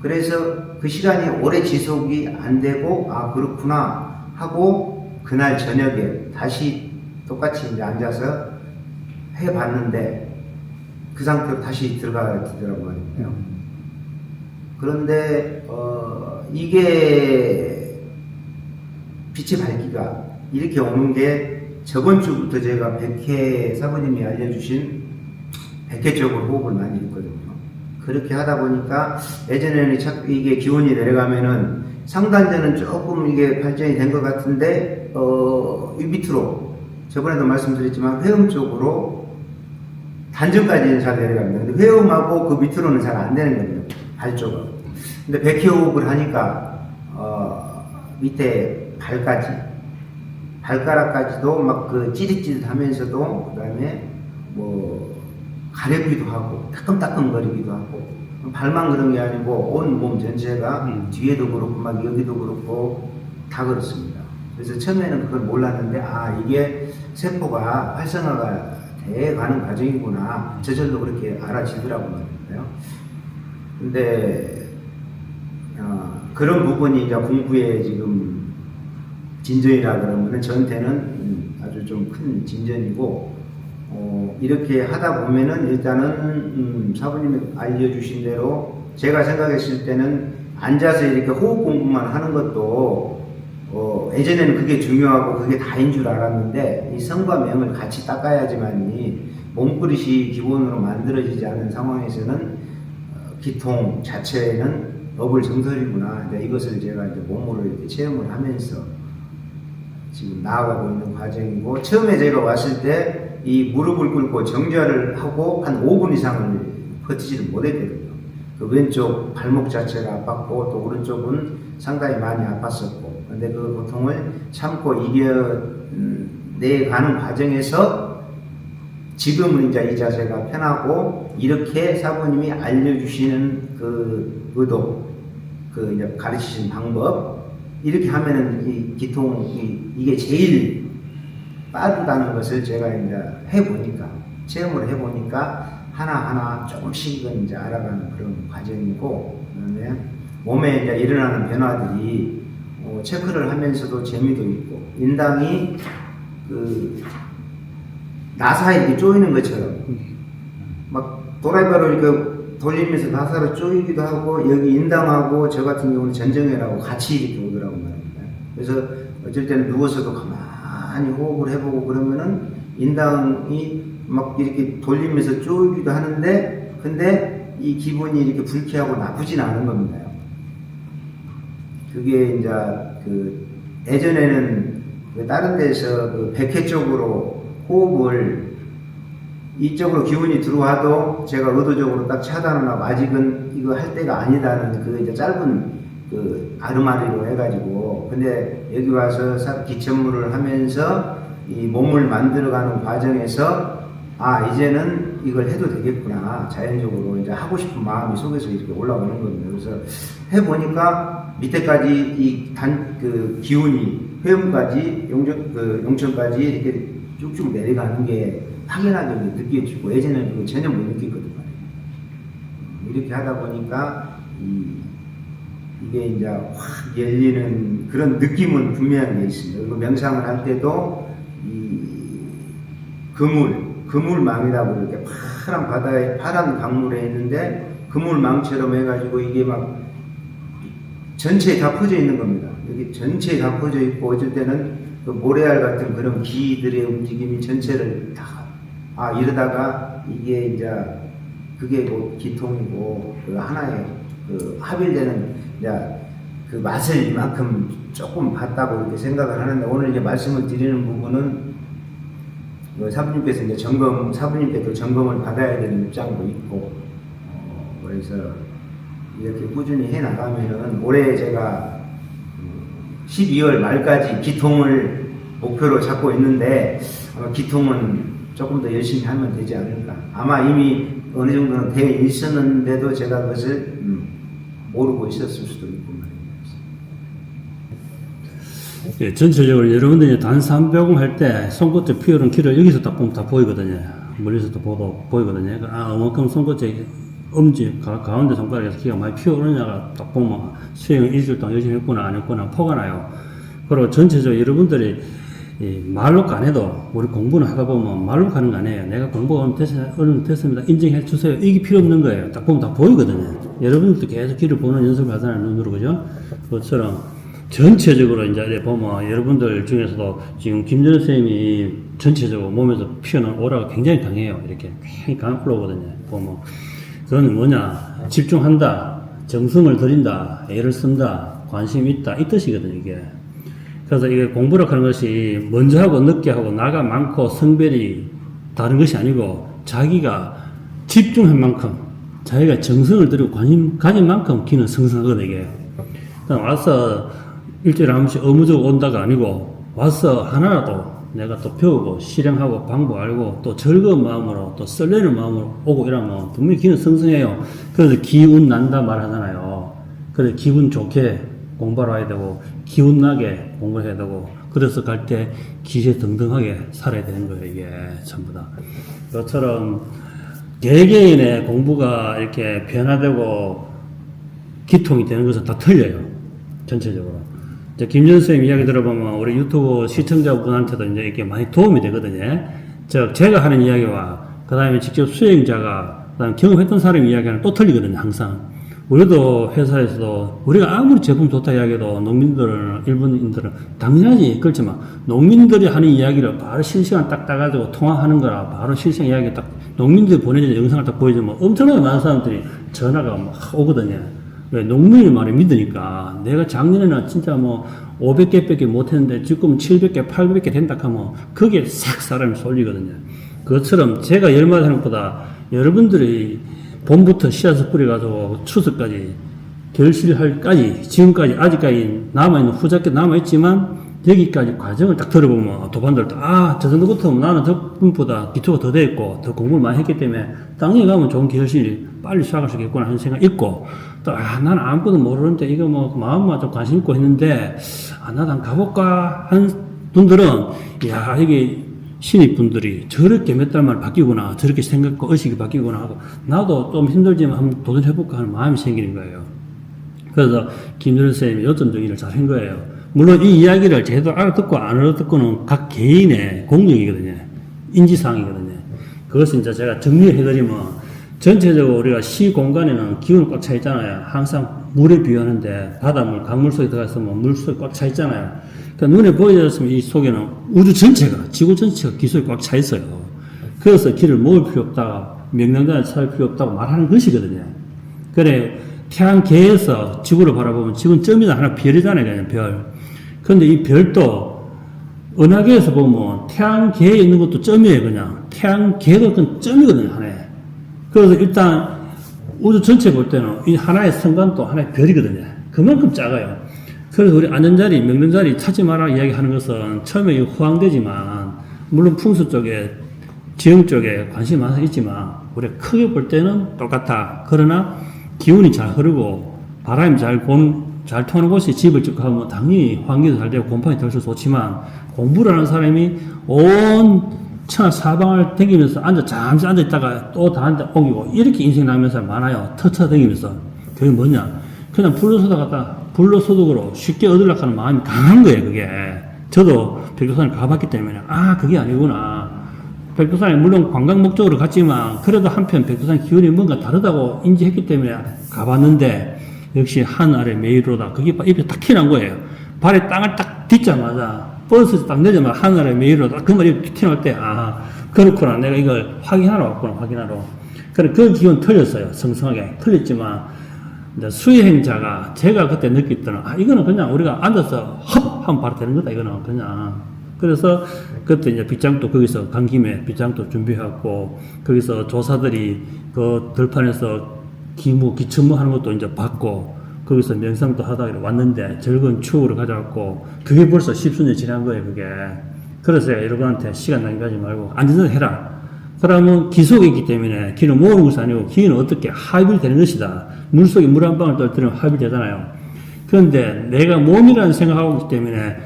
Speaker 6: 그래서 그 시간이 오래 지속이 안 되고 그렇구나 하고 그날 저녁에 다시 똑같이 이제 앉아서 해봤는데 그 상태로 다시 들어가더라고 말이에요. 그런데 이게 빛의 밝기가 이렇게 오는 게 저번 주부터 제가 백회 사부님이 알려주신 백회 쪽으로 호흡을 많이 했거든요. 그렇게 하다 보니까 예전에는 자꾸 이게 기온이 내려가면은 상단대는 조금 이게 발전이 된 것 같은데 이 밑으로 저번에도 말씀드렸지만 회음 쪽으로 단전까지는 잘 내려갑니다. 근데 회음하고 그 밑으로는 잘 안 되는 겁니다. 발 쪽은. 근데 백회 호흡을 하니까 밑에 발가락까지도 막 그 찌릿찌릿하면서도 그다음에 뭐 가렵기도 하고 따끔따끔거리기도 하고 발만 그런 게 아니고 온 몸 전체가 뒤에도 그렇고 막 여기도 그렇고 다 그렇습니다. 그래서 처음에는 그걸 몰랐는데 이게 세포가 활성화가 돼가는 과정이구나 저절로 그렇게 알아지더라고 말이에요. 근데 그런 부분이 이제 공부에 지금 진전이라 그러면은 저한테는 아주 좀 큰 진전이고 이렇게 하다 보면은 일단은 사부님이 알려주신 대로 제가 생각했을 때는 앉아서 이렇게 호흡 공부만 하는 것도 예전에는 그게 중요하고 그게 다인 줄 알았는데 이 성과 명을 같이 닦아야지만이 몸그릇이 기본으로 만들어지지 않은 상황에서는 기통 자체는 어불정설이구나. 이것을 제가 이제 몸으로 이렇게 체험을 하면서 지금 나아가고 있는 과정이고 처음에 제가 왔을 때 이 무릎을 꿇고 정좌를 하고 한 5분 이상을 버티지를 못했거든요. 그 왼쪽 발목 자체가 아팠고 또 오른쪽은 상당히 많이 아팠었고 근데 그 고통을 참고 이겨내가는 과정에서 지금은 이제 이 자세가 편하고 이렇게 사부님이 알려주시는 그 의도, 그 이제 가르치신 방법, 이렇게 하면은 이 기통이 이게 제일 빠르다는 것을 제가 이제 해보니까, 체험을 해보니까 하나하나 조금씩은 이제 알아가는 그런 과정이고, 그다음에 몸에 이제 일어나는 변화들이 체크를 하면서도 재미도 있고, 인당이 그 나사에 이렇게 쪼이는 것처럼 막 도라이바로 이렇게 돌리면서 나사로 쪼이기도 하고, 여기 인당하고 저 같은 경우는 전정회라고 같이 이렇게 오더라고 말입니다. 그래서 어쩔 때는 누워서도 가만히 호흡을 해보고 그러면은 인당이 막 이렇게 돌리면서 쪼이기도 하는데, 근데 이 기분이 이렇게 불쾌하고 나쁘진 않은 겁니다. 그게 이제 그 예전에는 그 다른 데서 그 백회 쪽으로 호흡을 이쪽으로 기운이 들어와도 제가 의도적으로 딱 차단을 하고 아직은 이거 할 때가 아니다는 그 이제 짧은 그 아르마리로 해가지고, 근데 여기 와서 기천물을 하면서 이 몸을 만들어가는 과정에서 아 이제는 이걸 해도 되겠구나, 자연적으로 이제 하고 싶은 마음이 속에서 이렇게 올라오는 겁니다. 그래서 해보니까 밑에까지 그 기운이 회음까지 용천까지 이렇게 쭉쭉 내려가는 게 확연하게 느껴지고, 예전에는 그거 전혀 못 느꼈거든요. 이렇게 하다 보니까 이게 이제 확 열리는 그런 느낌은 분명하게 있습니다. 그리고 명상을 할 때도 이 그물망이라고 이렇게 파란 바다에 파란 강물에 있는데 그물망처럼 해가지고 이게 막 전체에 다 퍼져 있는 겁니다. 여기 전체에 다 퍼져 있고, 어쩔 때는 그 모래알 같은 그런 기들의 움직임이 전체를 다, 이러다가 이게 이제 그게 뭐 기통이고, 그 하나의 그 합일되는 이제 그 맛을 이만큼 조금 봤다고 이렇게 생각을 하는데, 오늘 이제 말씀을 드리는 부분은 사부님께서 이제 사부님께도 점검을 받아야 되는 입장도 있고, 그래서 이렇게 꾸준히 해 나가면은 올해 제가 12월 말까지 기통을 목표로 잡고 있는데, 아마 기통은 조금 더 열심히 하면 되지 않을까. 아마 이미 어느 정도는 되어 있었는데도 제가 그것을 모르고 있었을 수도 있고 말입니다.
Speaker 2: 예, 전체적으로 여러분들이 단삼배공 할 때 손끝에 피어오른 길을 여기서 딱 보면 다 보이거든요. 멀리서도 보이거든요. 얼만큼 손끝에 엄지 가운데 손가락에서 기가 많이 피어오르냐가 딱 보면 수행을 일주일 동안 열심히 했구나 안 했구나 포가 나요. 그리고 전체적으로 여러분들이 말로 안 해도 우리 공부는 하다 보면 말로 가는 거 아니에요. 내가 공부가 얼른 됐습니다. 인정해 주세요. 이게 필요 없는 거예요. 딱 보면 다 보이거든요. 여러분들도 계속 길을 보는 연습을 하잖아요. 눈으로, 그죠? 그것처럼 전체적으로 이제 보면 여러분들 중에서도 지금 김전우 선생님이 전체적으로 몸에서 피어나는 오라가 굉장히 강해요. 이렇게 굉장히 강한 올라오거든요. 보면. 그건 뭐냐? 집중한다, 정성을 들인다, 애를 쓴다, 관심이 있다, 이 뜻이거든요, 이게. 그래서 이게 공부를 하는 것이 먼저 하고 늦게 하고 나가 많고 성별이 다른 것이 아니고, 자기가 집중한 만큼, 자기가 정성을 들이고 관심 가진 만큼 기는 성성하거든요, 이게. 그럼 와서 일주일에 한 번씩 의무적으로 온다가 아니고, 와서 하나라도 내가 또 배우고 실행하고 방법 알고 또 즐거운 마음으로 또 설레는 마음으로 오고 이러면 분명히 기는 성성해요. 그래서 기운 난다 말하잖아요. 그래서 기분 좋게 공부하러 와야 되고 기운 나게 공부를 해야 되고, 그래서 갈 때 기세등등하게 살아야 되는 거예요. 이게 전부 다. 그것처럼 개개인의 공부가 이렇게 변화되고 기통이 되는 것은 다 틀려요. 전체적으로. 김전우 선생님 이야기 들어보면 우리 유튜브 시청자분한테도 이제 이렇게 많이 도움이 되거든요. 제가 하는 이야기와 그 다음에 직접 수행자가, 그 다음에 경험했던 사람이 이야기하는 또 틀리거든요, 항상. 우리도 회사에서도 우리가 아무리 제품 좋다 이야기해도 농민들은, 일본인들은 당연하지. 그렇지만 농민들이 하는 이야기를 바로 실시간 딱 따가지고 통화하는 거라 바로 실시간 이야기 딱 농민들이 보내준 영상을 딱 보여주면 엄청나게 많은 사람들이 전화가 막 오거든요. 왜? 농민의 말을 믿으니까. 내가 작년에는 진짜 뭐 500개밖에 못했는데 지금 700개, 800개 된다 하면 그게 싹 사람이 쏠리거든요. 그것처럼 제가 열마디 하는 것보다 여러분들이 봄부터 씨앗을 뿌려가지고 추석까지 결실할까지, 지금까지, 아직까지 남아있는, 후작게 남아있지만, 여기까지 과정을 딱 들어보면, 도반들도, 저 정도부터 나는 저분보다 기초가 더 돼 있고, 더 공부를 많이 했기 때문에, 당연히 가면 좋은 결실이 빨리 시작할 수 있겠구나 하는 생각이 있고, 또, 나는 아무것도 모르는데, 이거 뭐, 마음만 좀 관심 있고 했는데, 나도 한번 가볼까? 한 분들은, 이게, 신입분들이 저렇게 몇 달 만에 바뀌구나, 저렇게 생각과 의식이 바뀌구나 하고, 나도 좀 힘들지만 한번 도전해볼까 하는 마음이 생기는 거예요. 그래서 김준일 선생님이 요점 정의를 잘 한 거예요. 물론 이 이야기를 제대로 알아듣고 안 알아듣고는 각 개인의 공력이거든요. 인지사항이거든요. 그것을 이제 제가 정리해드리면, 전체적으로 우리가 시 공간에는 기운이 꽉 차 있잖아요. 항상 물에 비유하는데, 바닷물, 강물 속에 들어갔으면 물 속에 꽉 차 있잖아요. 그러니까 눈에 보여졌으면 이 속에는 우주 전체가, 지구 전체가 기속이 꽉 차 있어요. 그래서 길을 모을 필요 없다, 명령단을 찾을 필요 없다고 말하는 것이거든요. 그래, 태양계에서 지구를 바라보면 지구는 점이다, 하나 별이잖아요, 그냥 별. 근데 이 별도 은하계에서 보면 태양계에 있는 것도 점이에요, 그냥. 태양계도 그건 점이거든요, 하나에. 그래서 일단 우주 전체 볼 때는 이 하나의 성간도 하나의 별이거든요. 그만큼 작아요. 그래서 우리 안전자리, 명령자리 찾지 마라 이야기하는 것은 처음에 호황되지만, 물론 풍수 쪽에, 지형 쪽에 관심이 많아서 있지만, 우리가 크게 볼 때는 똑같아. 그러나 기운이 잘 흐르고, 바람이 잘 통하는 곳이 집을 쭉 가면 당연히 환기도 잘 되고 곰팡이 덜 써서 좋지만, 공부를 하는 사람이 온 천하 사방을 다니면서 잠시 앉아있다가 또 다른 데 옮기고, 이렇게 인생 나가는 사람 많아요. 터쳐다니면서. 그게 뭐냐? 그냥 불로소득으로 쉽게 얻으려고 하는 마음이 강한 거예요, 그게. 저도 백두산을 가봤기 때문에, 그게 아니구나. 백두산이 물론 관광 목적으로 갔지만, 그래도 한편 백두산 기운이 뭔가 다르다고 인지했기 때문에 가봤는데, 역시 한 아래 메이로다. 그게 입에 딱 튀어나온 거예요. 발에 땅을 딱 딛자마자, 버스에서 딱 내자마자 한 아래 메이로다. 그 말이 튀어나올 때, 그렇구나. 내가 이걸 확인하러 왔구나, 확인하러. 그래, 그 기운 틀렸어요. 성성하게. 틀렸지만, 수행자가 제가 그때 느꼈던, 이거는 그냥 우리가 앉아서 헙! 하면 바로 되는 거다, 이거는 그냥. 그래서 그때 이제 빗장도 거기서 간 김에 빗장도 준비해갖고, 거기서 조사들이 그 들판에서 기침무 하는 것도 이제 받고, 거기서 명상도 하다가 왔는데 즐거운 추억으로 가져왔고, 그게 벌써 10수년이 지난 거예요, 그게. 그래서 여러분한테 시간 낭비하지 말고 앉아서 해라. 그러면 기속이 있기 때문에 기를 모으는 것이 아니고 기는 어떻게 합이 되는 것이다. 물속에 물 한 방울 떨어뜨리면 합이 되잖아요. 그런데 내가 몸이라는 생각하고 있기 때문에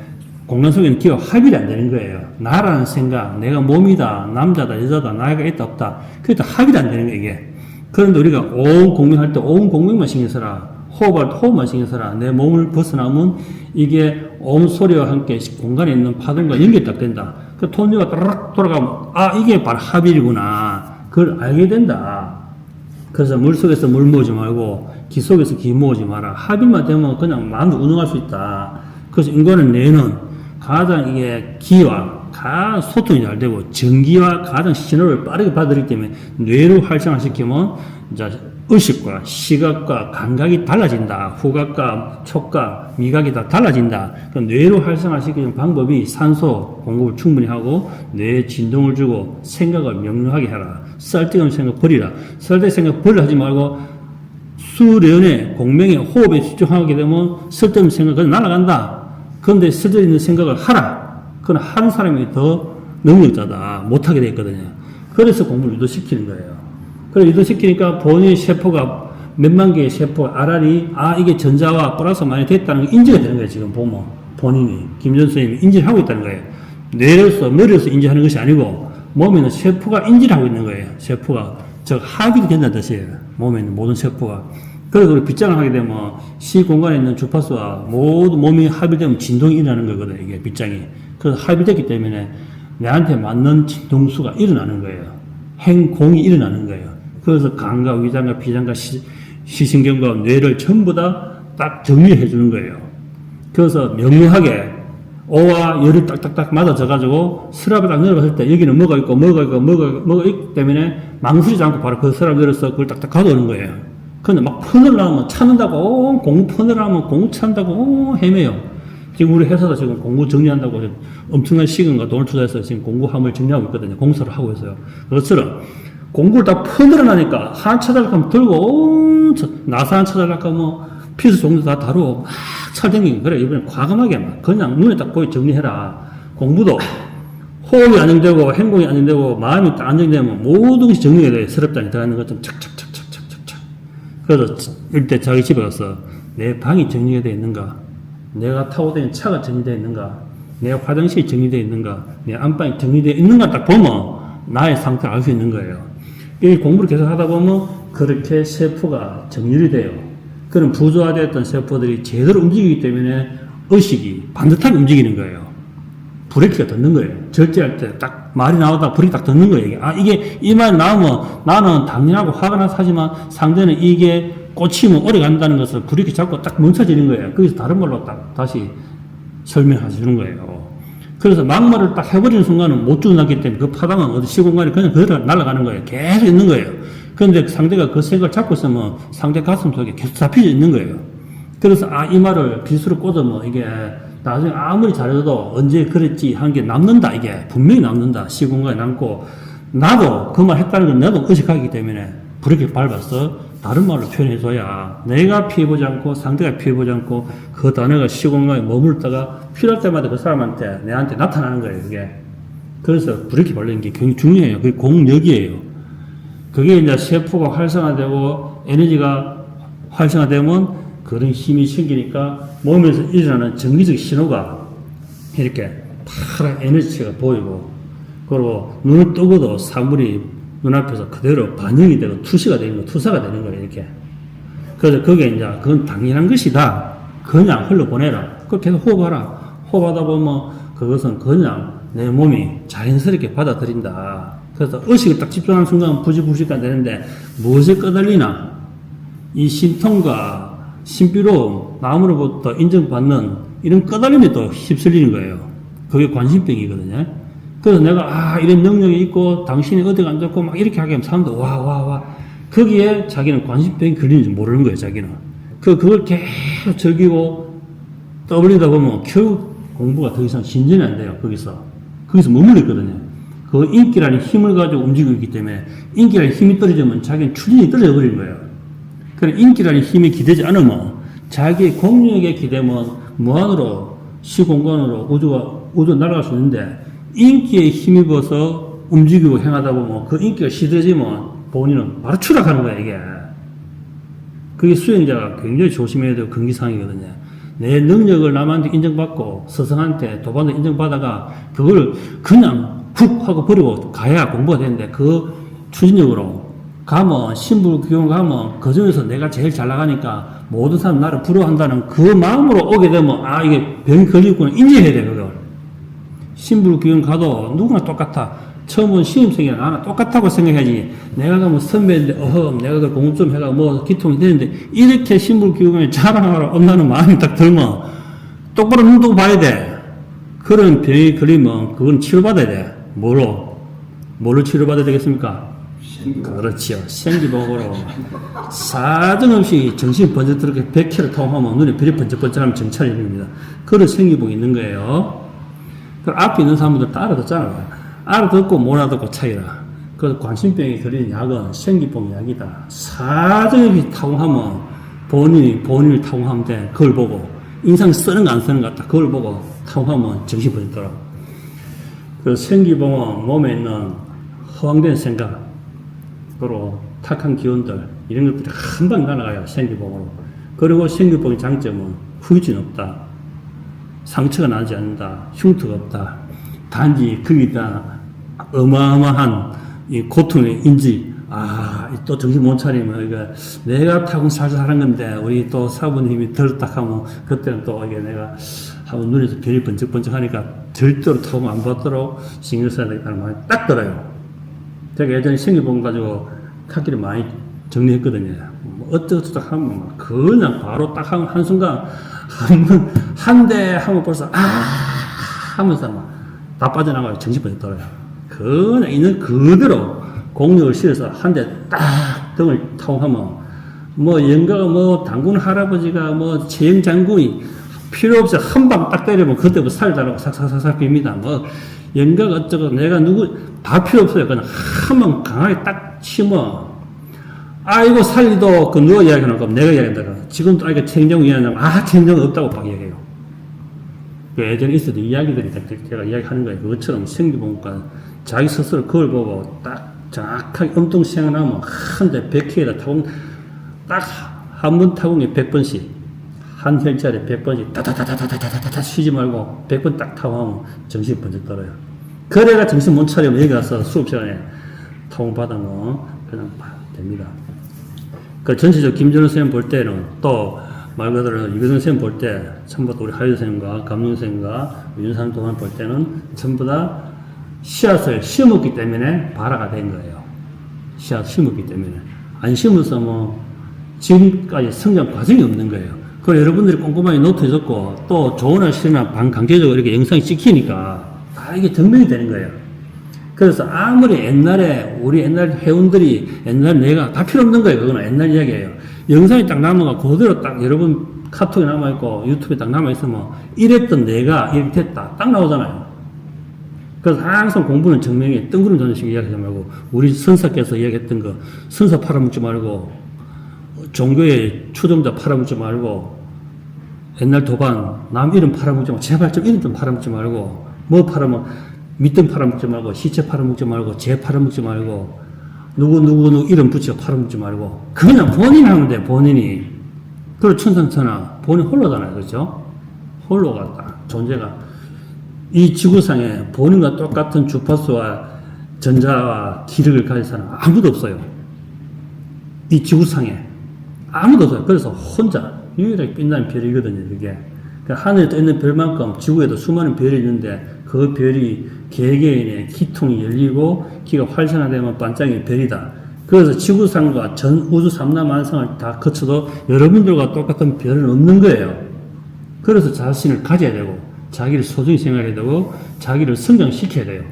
Speaker 2: 공간 속에는 기와 합이 안 되는 거예요. 나라는 생각, 내가 몸이다, 남자다, 여자다, 나이가 있다, 없다. 그게 또 합이 안 되는 거예요, 이게. 그런데 우리가 온 공명할 때 온 공명만 신경 써라. 호흡할 때 호흡만 신경 써라. 내 몸을 벗어나면 이게 온 소리와 함께 공간에 있는 파동과 연결이 딱 된다. 그 톱니가 따라락 돌아가면, 이게 바로 합일이구나. 그걸 알게 된다. 그래서 물 속에서 물 모으지 말고, 기 속에서 기 모으지 마라. 합일만 되면 그냥 마음도 운영할 수 있다. 그래서 인간은 뇌는 가장 이게 기와 가장 소통이 잘 되고, 전기와 가장 신호를 빠르게 받아들이기 때문에 뇌를 활성화시키면, 이제 의식과 시각과 감각이 달라진다. 후각과 촉각, 미각이 다 달라진다. 그 뇌를 활성화시키는 방법이 산소 공급을 충분히 하고, 뇌에 진동을 주고 생각을 명료하게 해라. 쓸데없는 생각 버리라. 쓸데없는 생각 버리라 하지 말고, 수련의 공명의 호흡에 집중하게 되면 쓸데없는 생각은 날아간다. 그런데 쓸데있는 생각을 하라. 그건 하는 사람이 더 능력자다. 못하게 돼 있거든요. 그래서 공부를 유도시키는 거예요. 그래, 유도시키니까 본인의 세포가 몇만 개의 세포, RR이, 이게 전자와 플러스 많이 됐다는 게 인지가 되는 거예요, 지금 보면. 본인이, 김전 선생님이 인지를 하고 있다는 거예요. 뇌로서, 머리로서 인지하는 것이 아니고, 몸에 있는 세포가 인지를 하고 있는 거예요. 세포가. 즉, 합이 된다는 뜻이에요. 몸에 있는 모든 세포가. 그래서 우리 빗장을 하게 되면, 시 공간에 있는 주파수와 모두 몸이 합의되면 진동이 일어나는 거거든요, 이게 빗장이. 그래서 합의됐기 때문에, 내한테 맞는 진동수가 일어나는 거예요. 행공이 일어나는 거예요. 그래서 간과 위장과 비장과 시신경과 뇌를 전부 다 딱 정리해 주는 거예요. 그래서 명료하게 오와 열을 딱딱딱 맞아져가지고 서랍을 딱 내려봤을 때 여기는 뭐가 있고 뭐가 있기 때문에 망설이지 않고 바로 그 서랍 내려서 그걸 딱딱 가져오는 거예요. 근데 막 퍼내려면 찾는다고, 공부 퍼내려면 공부 찾는다고 헤매요. 지금 우리 회사도 지금 공부 정리한다고 엄청난 시간과 돈을 투자해서 지금 공부함을 정리하고 있거든요. 공사를 하고 있어요. 그것처럼 공부를 다 퍼내려나니까 하나 찾아가면 들고, 나사 하나 찾아가면 필수 종류 다 다루고 막 찰땡기고 그래. 이번에 과감하게 막 그냥 눈에 딱 보이 정리해라. 공부도 호흡이 안정되고 행동이 안정되고 마음이 딱 안정되면 모든 것이 정리가 돼. 서럽다니 들어가는 것좀 착착착착착착착. 그래서 이때 자기 집에 가서 내 방이 정리가 되어 있는가, 내가 타고 다니는 차가 정리되어 있는가, 내 화장실이 정리되어 있는가, 내 안방이 정리되어 있는가 딱 보면 나의 상태를 알 수 있는 거예요. 이 공부를 계속 하다 보면 그렇게 세포가 정렬이 돼요. 그런 부조화되었던 세포들이 제대로 움직이기 때문에 의식이 반듯하게 움직이는 거예요. 브레이크가 듣는 거예요. 절제할 때 딱 말이 나오다 브레이크 딱 듣는 거예요. 이게. 아, 이게 이 말이 나오면 나는 당연하고 화가 나서 하지만 상대는 이게 꽂히면 오래 간다는 것을 브레이크 잡고 딱 멈춰지는 거예요. 거기서 다른 말로 딱 다시 설명하시는 거예요. 그래서 막말을 딱 해버리는 순간은 못 죽어났기 때문에 그 파당은 어디 시공간에 그냥 그대로 날아가는 거예요. 계속 있는 거예요. 그런데 상대가 그 생각을 잡고 있으면 상대 가슴 속에 계속 잡혀져 있는 거예요. 그래서 아, 이 말을 빗으로 꽂으면 이게 나중에 아무리 잘해도 언제 그랬지 하는 게 남는다. 이게 분명히 남는다. 시공간에 남고 나도 그 말 했다는 건 나도 의식하기 때문에 브레이크 밟아서 다른 말로 표현해줘야 내가 피해보지 않고 상대가 피해보지 않고 그 단어가 시공간에 머물다가 필요할 때마다 그 사람한테 내한테 나타나는 거예요. 그게. 그래서 브레이크 밟는 게 굉장히 중요해요. 그게 공력이에요. 그게 이제 세포가 활성화되고 에너지가 활성화되면 그런 힘이 생기니까 몸에서 일어나는 정기적 신호가 이렇게 파란 에너지가 보이고, 그리고 눈을 뜨고도 사물이 눈앞에서 그대로 반영이 되고 투시가 되는 거, 투사가 되는 거예요, 이렇게. 그래서 그게 이제 그건 당연한 것이다. 그냥 흘러보내라. 그 계속 호흡하라. 호흡하다 보면 그것은 그냥 내 몸이 자연스럽게 받아들인다. 그래서 의식을 딱 집중하는 순간 부지부지가 되는데 무엇에 꺼달리나? 이 신통과 신비로움, 남으로부터 인정받는 이런 꺼달림에 또 휩쓸리는 거예요. 그게 관심병이거든요. 그래서 내가 이런 능력이 있고 당신이 어디가 안 좋고 막 이렇게 하게 하면 사람도 와. 거기에 자기는 관심병이 걸리는지 모르는 거예요, 자기는. 그걸 계속 즐기고 떠올리다 보면 결국 공부가 더 이상 진전이 안 돼요, 거기서 머물러 있거든요. 그 인기라는 힘을 가지고 움직이고 있기 때문에 인기라는 힘이 떨어지면 자기는 추진이 떨어져 버리는 거예요. 그래, 인기라는 힘이 기대지 않으면 자기의 공력에 기대면 무한으로 시공간으로 우주 날아갈 수 있는데 인기에 힘입어서 움직이고 행하다 보면 그 인기가 시들어지면 본인은 바로 추락하는 거야, 이게. 그게 수행자가 굉장히 조심해야 되고 금기사항이거든요. 내 능력을 남한테 인정받고 스승한테 도반도 인정받아가 그걸 그냥 훅 하고 버리고 가야 공부가 되는데 그 추진력으로 가면 신불교원 가면 그 중에서 내가 제일 잘 나가니까 모든 사람 나를 부러워한다는 그 마음으로 오게 되면 이게 병이 걸리구나 인지해야 돼. 그걸 신불교원 가도 누구나 똑같아. 처음 온 신입생이나 나나 똑같다고 생각해야지. 내가 가면 선배인데 내가 그 공부 좀 해가 뭐 기통이 되는데 이렇게 신불교원에 자랑하러 온다는 마음이 딱 들면 똑바로 눈 뜨고 봐야 돼. 그런 병이 걸리면 그건 치료받아야 돼. 뭐로 치료받아야 되겠습니까? 그렇지요. 생기복으로 사정없이 정신이 번쩍들게 100회를 통하면 눈에 별이 번쩍번쩍하면 정찰입니다. 그런 생기복이 있는 거예요. 그 앞에 있는 사람들 다 알아듣잖아요. 알아듣고 못 알아듣고 차이라. 그래서 관심병에 걸리는 약은 생기복 약이다. 사정없이 타공하면 본인을 타공하면 돼. 그걸 보고 인상 쓰는 거 안 쓰는 거 같다. 그걸 보고 타공하면 정신이 번쩍더라. 그 생기복은 몸에 있는 허황된 생각 그리고 탁한 기운들 이런 것들이 한 방에 날아가요. 생기복으로. 그리고 생기복의 장점은 후유증 없다. 상처가 나지 않는다. 흉터가 없다. 단지 거기다 어마어마한 이 고통의 인지 또 정신 못 차리면 이거 내가 타고 살살 하는 건데 우리 또 사부님이 덜딱 하면 그때는 또 이게 내가 하고 눈에서 별이 번쩍번쩍 하니까 절대로 타고 안 받도록 신경 써야 되겠다는 말이 딱 들어요. 제가 예전에 생기복 가지고 탁기를 많이 정리했거든요. 어쩌고저쩌고 하면 막 그냥 바로 딱 하면 한순간 한 대 하면 벌써 하면서 막 다 빠져나가요. 정신병이 떨어요. 그냥 있는 그대로 공력을 실어서 한 대 딱 등을 타고 하면 영가가 당군 할아버지가 최영 장군이 필요 없이 한 방 딱 때리면 그때부터 살다라고 삭삭삭삭 빕니다. 영가가 어쩌고 내가 누구 다 필요 없어요. 그냥 한 방 강하게 딱 치면 아이고 살리도 그 누가 이야기하는 거 내가 이야기한다. 지금도 아이가 최인정 이야기하면 최인정 없다고 막 이야기해요. 그 예전에 있었던 이야기들이 제가 이야기하는 거예요. 그것처럼 생기 보니까 자기 스스로 그걸 보고 딱 정확하게 엄청 생각나면 한대 100회에다 타공 딱 한 번 타공에 100번씩 한 혈자리 100번씩 따다다다다다다다 쉬지 말고 100번 딱 타고 하면 정신 번쩍 들어요. 그래가 정신 못 차리면 여기 가서 수업 시간에 타공 받으면 그냥 됩니다. 그 전체적으로 김준호 선생님 볼 때는 또 말 그대로 이거선 선생님 볼 때 전부 다 우리 하유 선생님과 감윤 선생님과 윤산 동안 볼 때는 전부 다 씨앗을 심었기 때문에 발화가 된 거예요. 씨앗 심었기 때문에 안 심어서 뭐 지금까지 성장 과정이 없는 거예요. 그걸 여러분들이 꼼꼼하게 노트해줬고 또 좋은 날씨나 반강제적으로 이렇게 영상이 찍히니까 다 이게 증명이 되는 거예요. 그래서 아무리 옛날에 우리 옛날 회원들이 옛날 내가 다 필요 없는 거예요. 그거는 옛날 이야기예요. 영상이 딱 남아가 그대로 딱 여러분 카톡에 남아있고 유튜브에 딱 남아있으면 이랬던 내가 이렇게 됐다 딱 나오잖아요. 그래서 항상 공부는 증명이 뜬구름 전식 이야기하지 말고 우리 선사께서 이야기했던 거 선사 팔아먹지 말고 종교의 추종자 팔아먹지 말고 옛날 도반 남 이름 팔아먹지 말고 제발 좀 이름 좀 팔아먹지 말고 뭐 팔아먹 밑등 팔아먹지 말고 시체 팔아먹지 말고 재 팔아먹지 말고 누구 이름 붙여 팔아먹지 말고 그냥 본인 하면 돼. 본인이 그리고 천상천하 본인 홀로잖아요. 그렇죠? 홀로가 딱 존재가 이 지구상에 본인과 똑같은 주파수와 전자와 기력을 가진 사람 아무도 없어요. 이 지구상에 아무도 없어요. 그래서 혼자 유일하게 빛나는 별이거든요. 이게 그러니까 하늘에 떠 있는 별만큼 지구에도 수많은 별이 있는데 그 별이 개개인의 기통이 열리고 기가 활성화되면 반짝이는 별이다. 그래서 지구상과 전 우주 삼라만상을 다 거쳐도 여러분들과 똑같은 별은 없는 거예요. 그래서 자신을 가져야 되고 자기를 소중히 생각해야 되고 자기를 성장시켜야 돼요.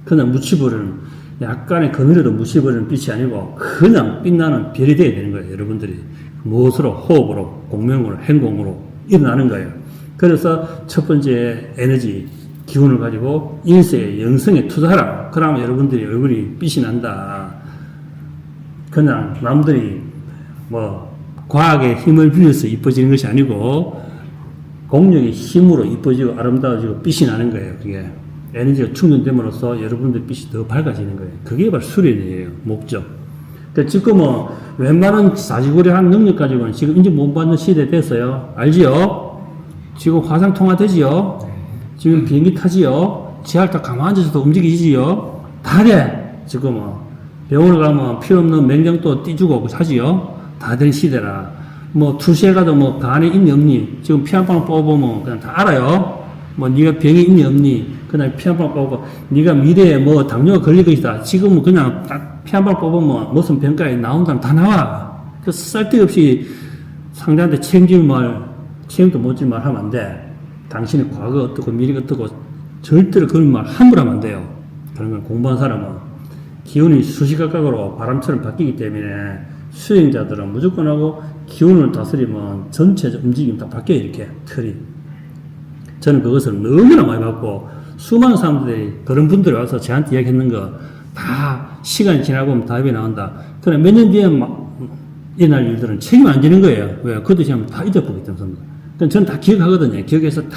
Speaker 2: 그냥 묻히버리는 약간의 그늘에도 묻히버리는 빛이 아니고 그냥 빛나는 별이 되어야 되는 거예요. 여러분들이 무엇으로 호흡으로 공명으로 행공으로 일어나는 거예요. 그래서 첫 번째 에너지 기운을 가지고 인생의 영성에 투자하라. 그러면 여러분들이 얼굴이 빛이 난다. 그냥 남들이 뭐 과학의 힘을 빌려서 이뻐지는 것이 아니고 공력의 힘으로 이뻐지고 아름다워지고 빛이 나는 거예요. 그게 에너지가 충전됨으로써 여러분들 빛이 더 밝아지는 거예요. 그게 바로 수련이에요. 목적. 그러니까 지금은 웬만한 사지구리한 능력 가지고는 지금 인지 못 받는 시대 됐어요. 알지요? 지금 화상 통화 되지요? 지금 비행기 타지요? 지하철 타 가만히 앉아서도 움직이지요? 다 돼! 지금은. 병원을 가면 필요 없는 맹장도 띄주고 하지요? 다 된 시대라. 뭐, 투시에 가도 뭐, 간에 있니 없니? 지금 피 한 방 뽑아보면 그냥 다 알아요? 뭐, 네가 병이 있니 없니? 그냥 피 한 방 뽑고, 네가 미래에 뭐, 당뇨가 걸릴 것이다. 지금은 그냥 딱 피 한 방 뽑으면 무슨 병가에 나온다면 다 나와. 그 쓸데없이 상대한테 책임도 못 질 말 하면 안 돼. 당신의 과거 어떻고 미래가 어떻고 절대로 그런 말 함부로 하면 안 돼요. 그런 걸 공부한 사람은 기운이 수시각각으로 바람처럼 바뀌기 때문에 수행자들은 무조건 하고 기운을 다스리면 전체적 움직임 다 바뀌어요. 이렇게 틀이. 저는 그것을 너무나 많이 받고 수많은 사람들이 그런 분들이 와서 저한테 이야기했는 거 다 시간이 지나고 보면 답이 나온다. 그러나 몇 년 뒤에 일어날 일들은 책임 안 지는 거예요. 왜? 그 대신 다 잊어보기 때문에. 그러니까 저는 다 기억하거든요. 기억해서 다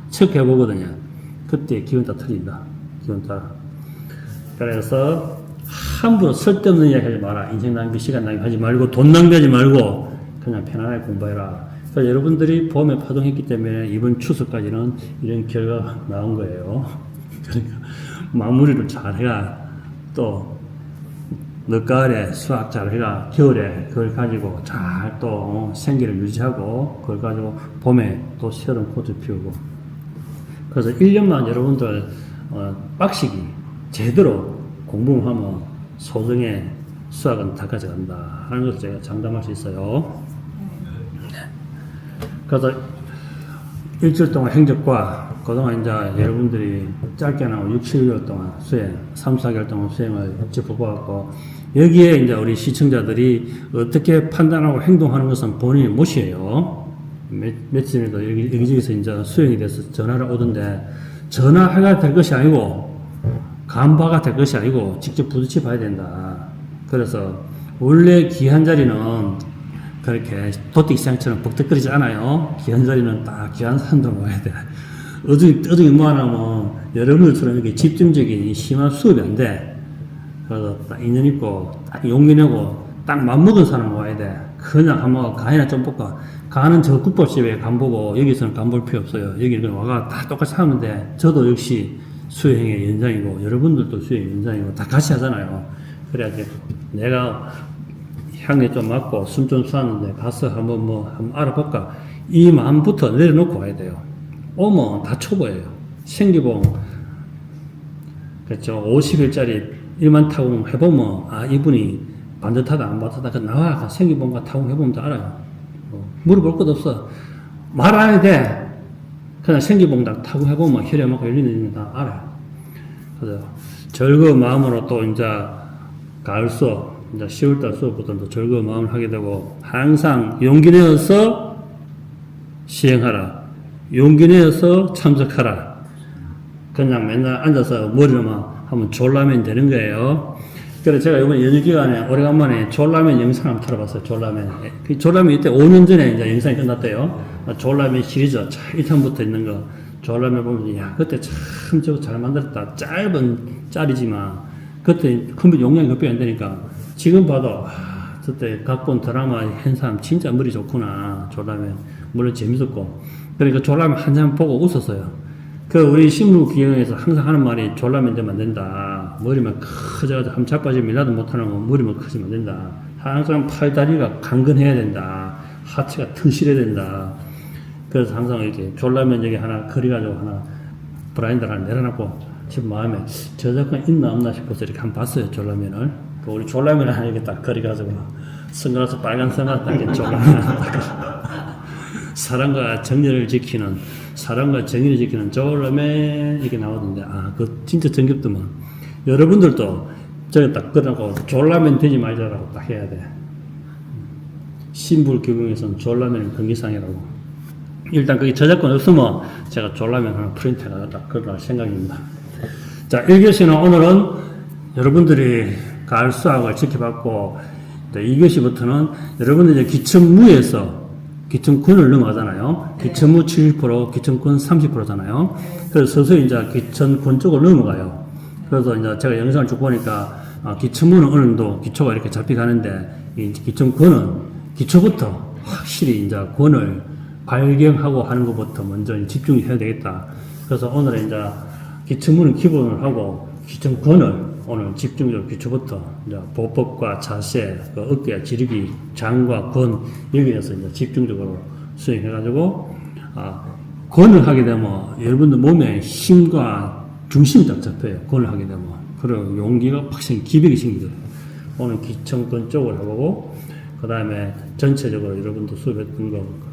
Speaker 2: 체크해보거든요. 그때 기운 다 틀린다. 기운 따라. 그래서 함부로 쓸데없는 이야기 하지 마라. 인생 낭비, 시간 낭비 하지 말고, 돈 낭비하지 말고, 그냥 편안하게 공부해라. 그래서 여러분들이 봄에 파동했기 때문에 이번 추석까지는 이런 결과가 나온 거예요. 그러니까 마무리를 잘 해가, 또, 늦가을에 수학 잘 해가, 겨울에 그걸 가지고 잘 또 생기를 유지하고, 그걸 가지고 봄에 또 새로운 꽃을 피우고. 그래서 1년만 여러분들, 빡시기, 제대로 공부하면 소정의 수학은 다 가져간다 하는 것을 제가 장담할 수 있어요. 그래서 일주일 동안 행적과 그동안 이제 여러분들이 짧게 나온 6, 7개월 동안 수행, 3, 4개월 동안 수행을 짚어보았고, 여기에 이제 우리 시청자들이 어떻게 판단하고 행동하는 것은 본인이 몫이에요. 며칠 전에도 여기저기서 이제 수행이 돼서 전화를 오던데, 전화가 될 것이 아니고, 간파가 될 것이 아니고, 직접 부딪혀 봐야 된다. 그래서 원래 귀한 자리는 그렇게 도택시장처럼 벅적거리지 않아요. 귀한 자리는 딱 귀한 사람들 와야 돼. 어중이 모아놓으면 여러분들처럼 이렇게 집중적인 심한 수업이 안 돼. 그래서 딱 인연 있고, 딱 용기 내고, 딱 맘먹은 사람 와야 돼. 그냥 한번 간이나 좀 볼까. 간은 저 국밥집에 간 보고, 여기서는 간 볼 필요 없어요. 여기는 그냥 와가 다 똑같이 하면 돼. 저도 역시 수행의 연장이고, 여러분들도 수행의 연장이고, 다 같이 하잖아요. 그래야지 내가 향내 좀 맡고, 숨 좀 쉬었는데, 가서 한번 알아볼까. 이 마음부터 내려놓고 와야 돼요. 오면 다 초보예요. 생기봉, 그렇죠. 50일짜리 1만 타공 해보면, 아, 이분이 반듯하다, 안 반듯하다. 그 나와, 생기봉과 타공 해보면 다 알아요. 물어볼 것도 없어. 말 안 해도 돼. 그냥 생기봉 타공 해보면 혈액하고 열리는 다 알아요. 그래서 즐거운 마음으로 또 이제 가을 수업, 이제 10월달 수업부터도 즐거운 마음을 하게 되고, 항상 용기 내어서 시행하라. 용기 내어서 참석하라. 그냥 맨날 앉아서 머리로만 하면 졸라면 되는 거예요. 그래서 제가 이번 연휴 기간에 오래간만에 졸라면 영상 한번 틀어봤어요. 졸라면. 그 졸라면 이때 5년 전에 이제 영상이 끝났대요. 졸라면 시리즈 1탄부터 있는 거. 졸라면 보면, 야, 그때 참 저거 잘 만들었다. 짧은 짤이지만, 그때 컴퓨터 용량이 급히 안 되니까, 지금 봐도, 아, 그때 각본 드라마 한 사람 진짜 머리 좋구나. 졸라면. 물론 재밌었고. 그러니까 졸라면 한 장 보고 웃었어요. 그 우리 신부 기영에서 항상 하는 말이 졸라면 되면 안 된다. 머리만 커져가지고 한번 자빠지면 밀라도 못하는 거 머리만 커지면 안 된다. 항상 팔다리가 강건해야 된다. 하체가 튼실해야 된다. 그래서 항상 이렇게 졸라면 여기 하나 그려가지고 하나 브라인드를 하나 내려놓고 지금 마음에 저작권 있나 없나 싶어서 이렇게 한번 봤어요. 졸라면을. 그 우리 졸라면을 하나 이렇게 딱 그려가지고 선글라스 빨간 선글라스 딱 이렇게 졸라면 사랑과 정의를 지키는 졸라맨 이렇게 나오던데, 아, 그 진짜 정겹더만. 여러분들도 저기 딱 그러고 졸라맨 되지 말자라고 딱 해야 돼. 신불 교경에서는 졸라맨은 금기상이라고. 일단 그게 저작권 없으면 제가 졸라맨 하나 프린트해서 딱 그럴 생각입니다. 자, 1교시는 오늘은 여러분들이 가을 수학을 지켜봤고, 2교시부터는 여러분들이 기천무에서 기천군을 넘어가잖아요. 기천무 70%, 기천군 30%잖아요. 그래서 서서히 이제 기천군 쪽으로 넘어가요. 그래서 이제 제가 영상을 쭉 보니까, 기천무는 어느 정도 기초가 이렇게 잡혀가는데, 이 기천군은 기초부터 확실히 이제 군을 발견하고 하는 것부터 먼저 집중해야 되겠다. 그래서 오늘은 이제 기천무는 기본을 하고, 기천군을 오늘 집중적으로 기초부터 이제 보법과 자세, 그 어깨, 지르기, 장과 권 여기에서 이제 집중적으로 수행해가지고 권을 하게 되면 여러분들 몸에 힘과 중심이 딱 잡혀요. 권을 하게 되면 그리고 용기가 확 기백이 생기더라고요. 오늘 기천권 쪽을 해보고 그 다음에 전체적으로 여러분도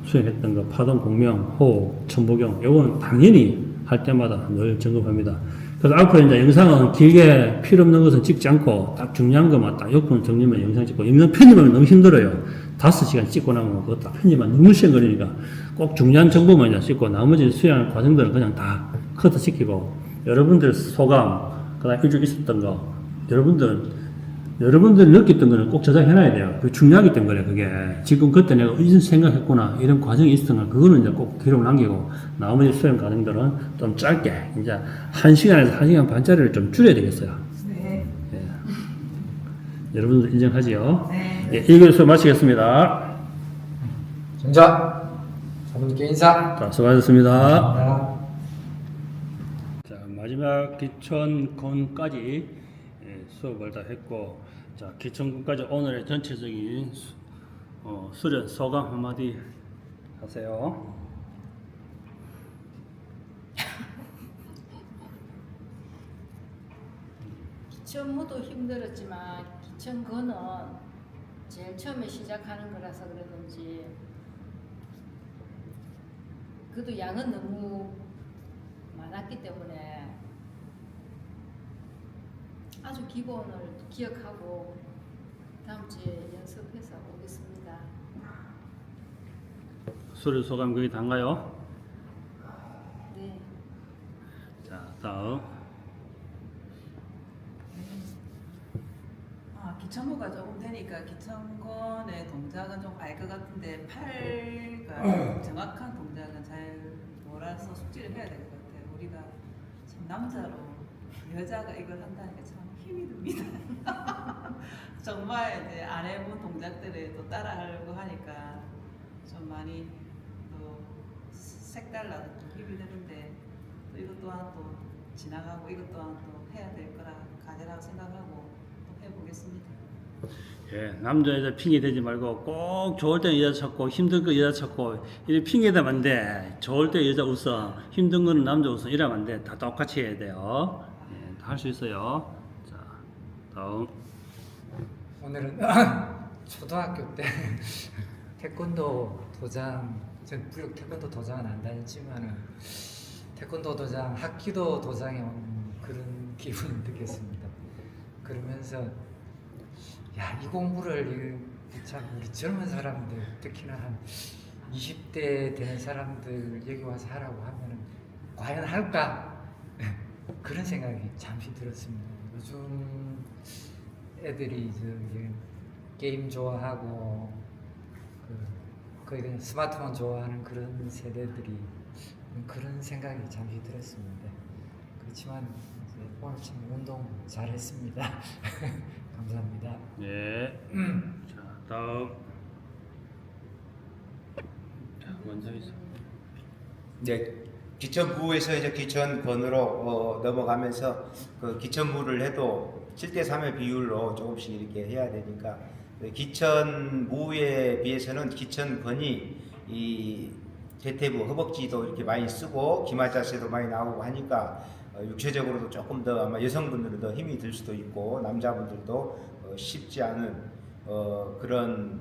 Speaker 2: 수행했던 거 파동, 공명, 호흡, 천보경 이거는 당연히 할 때마다 늘 점검합니다. 그래서 앞으로 이제 영상은 길게 필요 없는 것은 찍지 않고 딱 중요한 것만 딱 요건 정리만 영상 찍고 영상 편집하면 너무 힘들어요. 5시간 찍고 나면 그거 딱 편집만 너무 시간 걸리니까 꼭 중요한 정보만 이제 찍고 나머지 수행할 과정들은 그냥 다 커트 시키고 여러분들 소감, 그 다음 일주일 있었던 거 여러분들이 느꼈던 거는 꼭 저장해놔야 돼요. 그게 중요하기 때문에 그게 지금 그때 내가 이런 생각했구나 이런 과정이 있었던 거 그거는 이제 꼭 기록을 남기고 나머지 수행 과정들은 좀 짧게 이제 1시간에서 1시간 반짜리를 좀 줄여야 되겠어요.
Speaker 4: 네.
Speaker 2: 예. 여러분들 인정하지요?
Speaker 4: 네.
Speaker 2: 예, 1교시 수업 마치겠습니다.
Speaker 1: 정자 사모님께 인사.
Speaker 2: 자, 수고하셨습니다.
Speaker 1: 감사합니다.
Speaker 2: 자, 마지막 기천군까지 수업을 다 했고, 자, 기천군까지 오늘의 전체적인 수련 소감 한마디 하세요.
Speaker 3: 기천무도 힘들었지만 기천근은 제일 처음에 시작하는 거라서 그러는지 그래도 양은 너무 많았기 때문에 아주 기본을 기억하고 다음 주에 연습해서 오겠습니다.
Speaker 2: 수련 소감 거기 단가요?
Speaker 3: 네.
Speaker 2: 자, 다음.
Speaker 4: 기천무가 조금 되니까 기천권의 동작은 좀 알 것 같은데 팔과 정확한 동작은 잘 몰라서 숙지를 해야 될 것 같아요. 우리가 참 남자로 여자가 이걸 한다니까 참 힘이 듭니다. 정말 이제 안 해본 동작들을 또 따라하려고 하니까 좀 많이 또 색달라서 또 힘이 드는데 또 이것 또한 또 지나가고 이것 또한 또 해야 될 거라 과제라고 생각하고 또 해보겠습니다.
Speaker 2: 예, 남자 여자 핑계 대지 말고 꼭 좋을 때 여자 찾고 힘든 거 여자 찾고 이래 핑계 대면 안 돼. 좋을 때 여자 우선 힘든 거는 남자 우선 이러면 안 돼. 다 똑같이 해야 돼요. 예, 다 할 수 있어요. 자, 다음.
Speaker 1: 오늘은 초등학교 때 태권도 도장, 전 부역 태권도 도장은 안 다녔지만은 태권도 도장, 합기도 도장에 온 그런 기분을 느꼈습니다. 그러면서 야, 이 공부를 참 우리 젊은 사람들, 특히나 한 20대 되는 사람들 여기 와서 하라고 하면은 과연 할까? 그런 생각이 잠시 들었습니다. 요즘 애들이 저기 게임 좋아하고 거의 그냥 스마트폰 좋아하는 그런 세대들이 그런 생각이 잠시 들었습니다. 그렇지만 이제 오늘 참 운동 잘했습니다. 감사합니다.
Speaker 2: 예. 자, 다음. 자, 먼저 있어.
Speaker 6: 이제 기천부에서 이제 기천권으로 넘어가면서 그 기천부를 해도 7대3의 비율로 조금씩 이렇게 해야 되니까 기천무에 비해서는 기천권이 이 대퇴부 허벅지도 이렇게 많이 쓰고 기마자세도 많이 나오고 하니까 육체적으로도 조금 더 아마 여성분들은 더 힘이 들 수도 있고 남자분들도 쉽지 않은 그런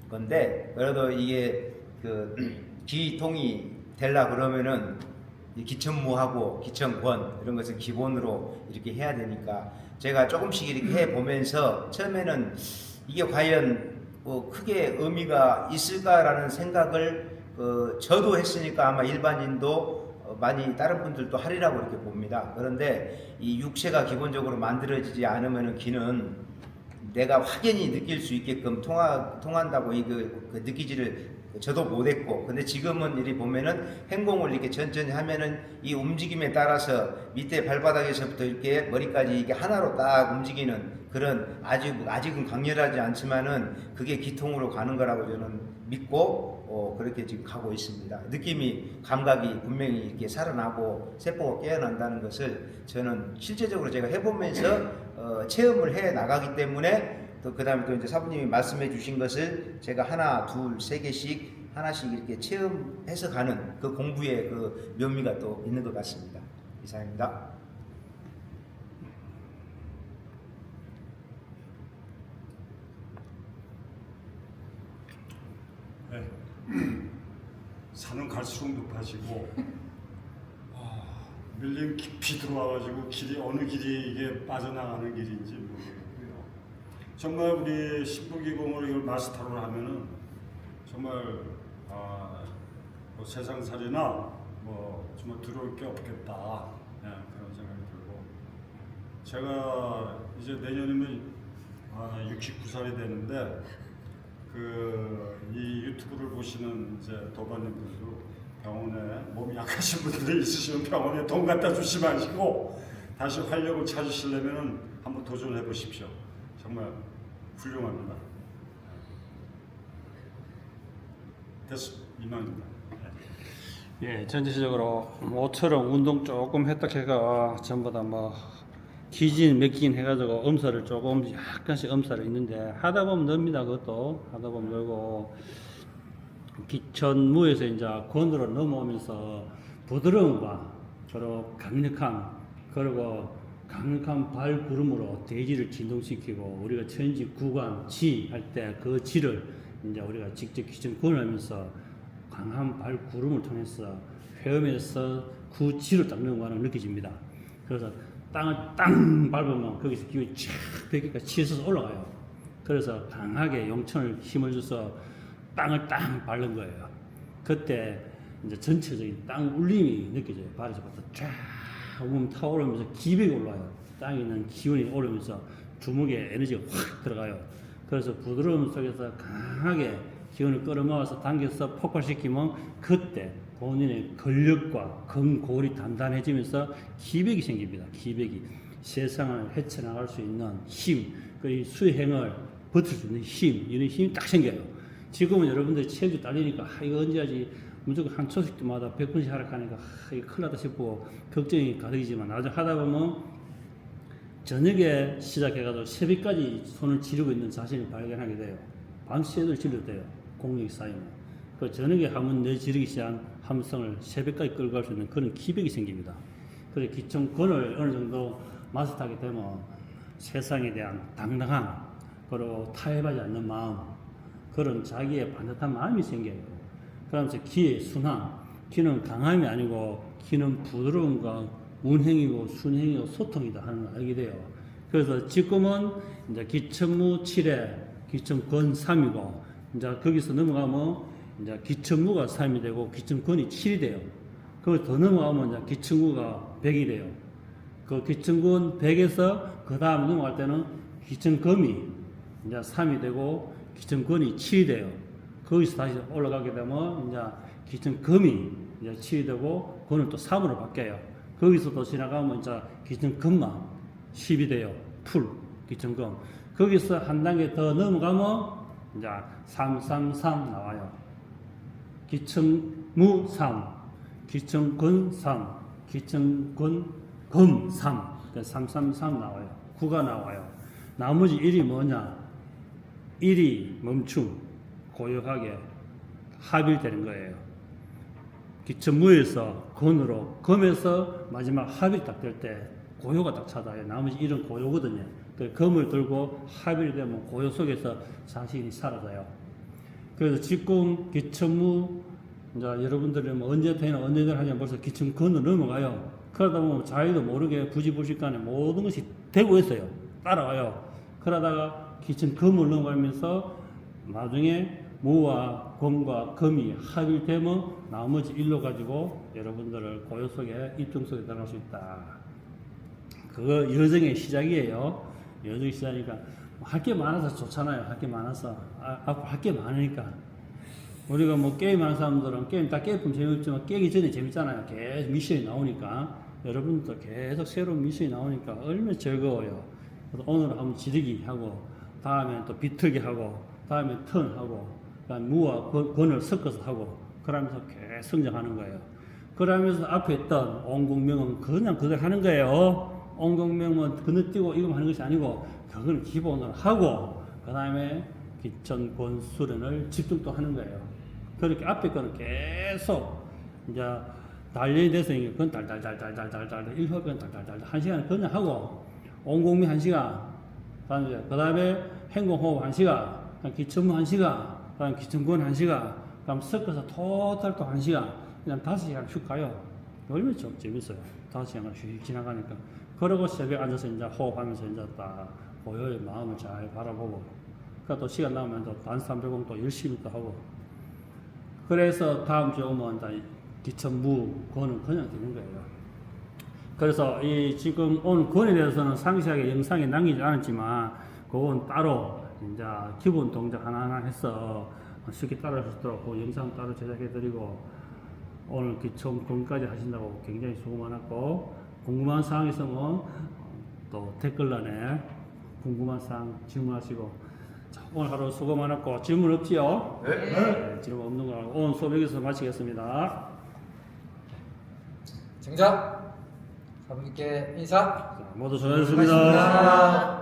Speaker 6: 건데 그래도 이게 그 기통이 되려 그러면은 기천무하고 기천권 이런 것은 기본으로 이렇게 해야 되니까 제가 조금씩 이렇게 해 보면서 처음에는 이게 과연 크게 의미가 있을까라는 생각을 저도 했으니까 아마 일반인도 많이 다른 분들도 하리라고 이렇게 봅니다. 그런데 이 육체가 기본적으로 만들어지지 않으면은 기는 내가 확연히 느낄 수 있게끔 통한다고 그 느끼지를 저도 못했고, 근데 지금은 이리 보면은 행공을 이렇게 천천히 하면은 이 움직임에 따라서 밑에 발바닥에서부터 이렇게 머리까지 이게 하나로 딱 움직이는 그런 아직은 강렬하지 않지만은 그게 기통으로 가는 거라고 저는 믿고 그렇게 지금 가고 있습니다. 감각이 분명히 이렇게 살아나고 세포가 깨어난다는 것을 저는 실제적으로 제가 해보면서 체험을 해 나가기 때문에 또 그 다음에 또 이제 사부님이 말씀해 주신 것을 제가 하나, 둘, 세 개씩 하나씩 이렇게 체험해서 가는 그 공부의 그 묘미가 또 있는 것 같습니다. 이상입니다.
Speaker 5: 네. 산은 갈수록 높아지고 밀림 깊이 들어와가지고 길이 어느 길이 이게 빠져나가는 길인지 모르겠고요. 정말 우리 신부기공을 이걸 마스터를 하면은 정말 뭐 세상살이나 뭐 정말 들어올 게 없겠다, 그런 생각이 들고 제가 이제 내년이면 69살이 되는데 이 유튜브를 보시는 이제 도반님들도 병원에 몸이 약하신 분들이 있으시면 병원에 돈 갖다 주시 마시고 다시 활력을 찾으시려면 한번 도전해 보십시오. 정말 훌륭합니다. 됐습니다. 이만입니다.
Speaker 2: 예, 전체적으로 모처럼 운동 조금 했다 해가 전부 다 뭐 기진 맥긴 해가지고 엄살을 조금 약간씩 엄살이 있는데 하다 보면 늡니다. 그것도 하다 보면 늘고 기천무에서 이제 권으로 넘어오면서 부드러움과 그리고 강력함 그리고 강력한 발구름으로 대지를 진동시키고 우리가 천지 구관 지 할 때 그 지를 이제 우리가 직접 기천권을 하면서 강한 발구름을 통해서 헤엄에서 그 지를 닦는 거는 느껴집니다. 그래서 땅을 땅 밟으면 거기서 기운이 쫙 벽에가 치솟아 올라가요. 그래서 강하게 용천을 힘을 줘서 땅을 땅 밟는 거예요. 그때 이제 전체적인 땅 울림이 느껴져요. 발에서부터 쫙 몸 타오르면서 기백이 올라와요. 땅에 있는 기운이 오르면서 주먹에 에너지가 확 들어가요. 그래서 부드러움 속에서 강하게 기운을 끌어모아서 당겨서 폭발시키면 그때 본인의 근력과 근골이 단단해지면서 기백이 생깁니다. 기백이. 세상을 헤쳐나갈 수 있는 힘, 그 수행을 버틸 수 있는 힘, 이런 힘이 딱 생겨요. 지금은 여러분들 체주 딸리니까 이거 언제 하지? 무조건 한 초씩 때마다 100분씩 하락하니까 이거 큰일 나다 싶고 걱정이 가득이지만 나중에 하다 보면 저녁에 시작해가지고 새벽까지 손을 지르고 있는 자신을 발견하게 돼요. 밤새도록 지르도 돼요. 공력이 쌓이면. 그 저녁에 한번 내 지르기 시작한 함성을 새벽까지 끌고 갈 수 있는 그런 기백이 생깁니다. 그래서 기청권을 어느 정도 마스터하게 되면 세상에 대한 당당함, 그리고 타협하지 않는 마음, 그런 자기의 반듯한 마음이 생겨요. 그러면서 기의 순함, 기는 강함이 아니고 기는 부드러움과 운행이고 순행이고 소통이다 하는 걸 알게 돼요. 그래서 지금은 이제 기천무 7에 기천권 3이고 이제 거기서 넘어가면 이제 기천무가 3이 되고 기천권이 7이 돼요. 그걸 더 넘어가면 이제 기천구가 100이 돼요. 그 기천권 100에서 그 다음 넘어갈 때는 기천검이 이제 3이 되고 기천권이 7이 돼요. 거기서 다시 올라가게 되면 이제 기천검이 이제 7이 되고 권은 또 3으로 바뀌어요. 거기서 또 지나가면 이제 기천검만 10이 돼요. 풀 기천검. 거기서 한 단계 더 넘어가면 이제 333 나와요. 기천무 3, 기천권 3, 기천권 검 3, 333 나와요. 9가 나와요. 나머지 1이 뭐냐? 1이 멈춤, 고요하게 합일되는 거예요. 기천무에서 건으로, 검에서 마지막 합이 딱 될 때 고요가 딱 찾아요. 나머지 1은 고요거든요. 그 검을 들고 합일이 되면 고요 속에서 자신이 사라져요. 그래서 지금 기천무, 이제 여러분들이 뭐 언제 되나 언제든 하냐 벌써 기천권으로 넘어가요. 그러다 보면 자기도 모르게 부지불식간에 모든 것이 되고 있어요. 따라와요. 그러다가 기천검을 넘어가면서 나중에 무와 검과 검이 합일되면 나머지 일로 가지고 여러분들을 고요 속에 입증 속에 들어갈 수 있다. 그거 여정의 시작이에요. 여정의 시작이니까 할 게 많아서 좋잖아요. 할 게 많아서 앞으로 할 게 많으니까 우리가 뭐 게임하는 사람들은 게임 다 깨면 재미없지만 깨기 전에 재밌잖아요. 계속 미션이 나오니까 여러분도 계속 새로운 미션이 나오니까 얼마나 즐거워요. 그래서 오늘 한번 지르기 하고 다음에 또 비틀기 하고 다음에 턴 하고 그다음 무와 권을 섞어서 하고 그러면서 계속 성장하는 거예요. 그러면서 앞에 있던 온공명은 그냥 그대로 하는 거예요. 온공명은 건너뛰고 이거 하는 것이 아니고 그거는 기본으로 하고 그 다음에 기천권 수련을 집중 또 하는 거예요. 그렇게 앞에 거는 계속 이제 단련이 돼서 그건 달달달달달달달 1호건 달달달달 1시간 그냥 하고 온공미 1시간 그 다음에 행공호흡 1시간 기천무 1시간 그 다음 기천권 1시간 그 다음 섞어서 토탈 또 1시간 그냥 5시간 쭉 가요. 얼마나 좀 재밌어요. 5시간 휙 지나가니까 그러고 새벽에 앉아서 이제 호흡하면서 이제 딱 고요의 마음을 잘 바라보고 또 시간 나오면 또 단삼배공 또 열심히 또 하고 그래서 다음 주에 오면 기천무 권은 그냥 되는 거예요. 그래서 이 지금 오늘 권에 대해서는 상세하게 영상에 남기지 않았지만 그건 따로 이제 기본 동작 하나하나 해서 쉽게 따라할 수 있도록 그 영상 따로 제작해드리고 오늘 기천권까지 하신다고 굉장히 수고 많았고 궁금한 사항 있으면 또 댓글란에 궁금한 사항 질문하시고 자, 오늘 하루 수고 많았고 질문 없지요? 네. 질문 없는 거 알고 오늘 수업 여기서 마치겠습니다.
Speaker 1: 정작 사부님께 인사.
Speaker 2: 자, 모두 수고하셨습니다.
Speaker 1: 수고하셨습니다.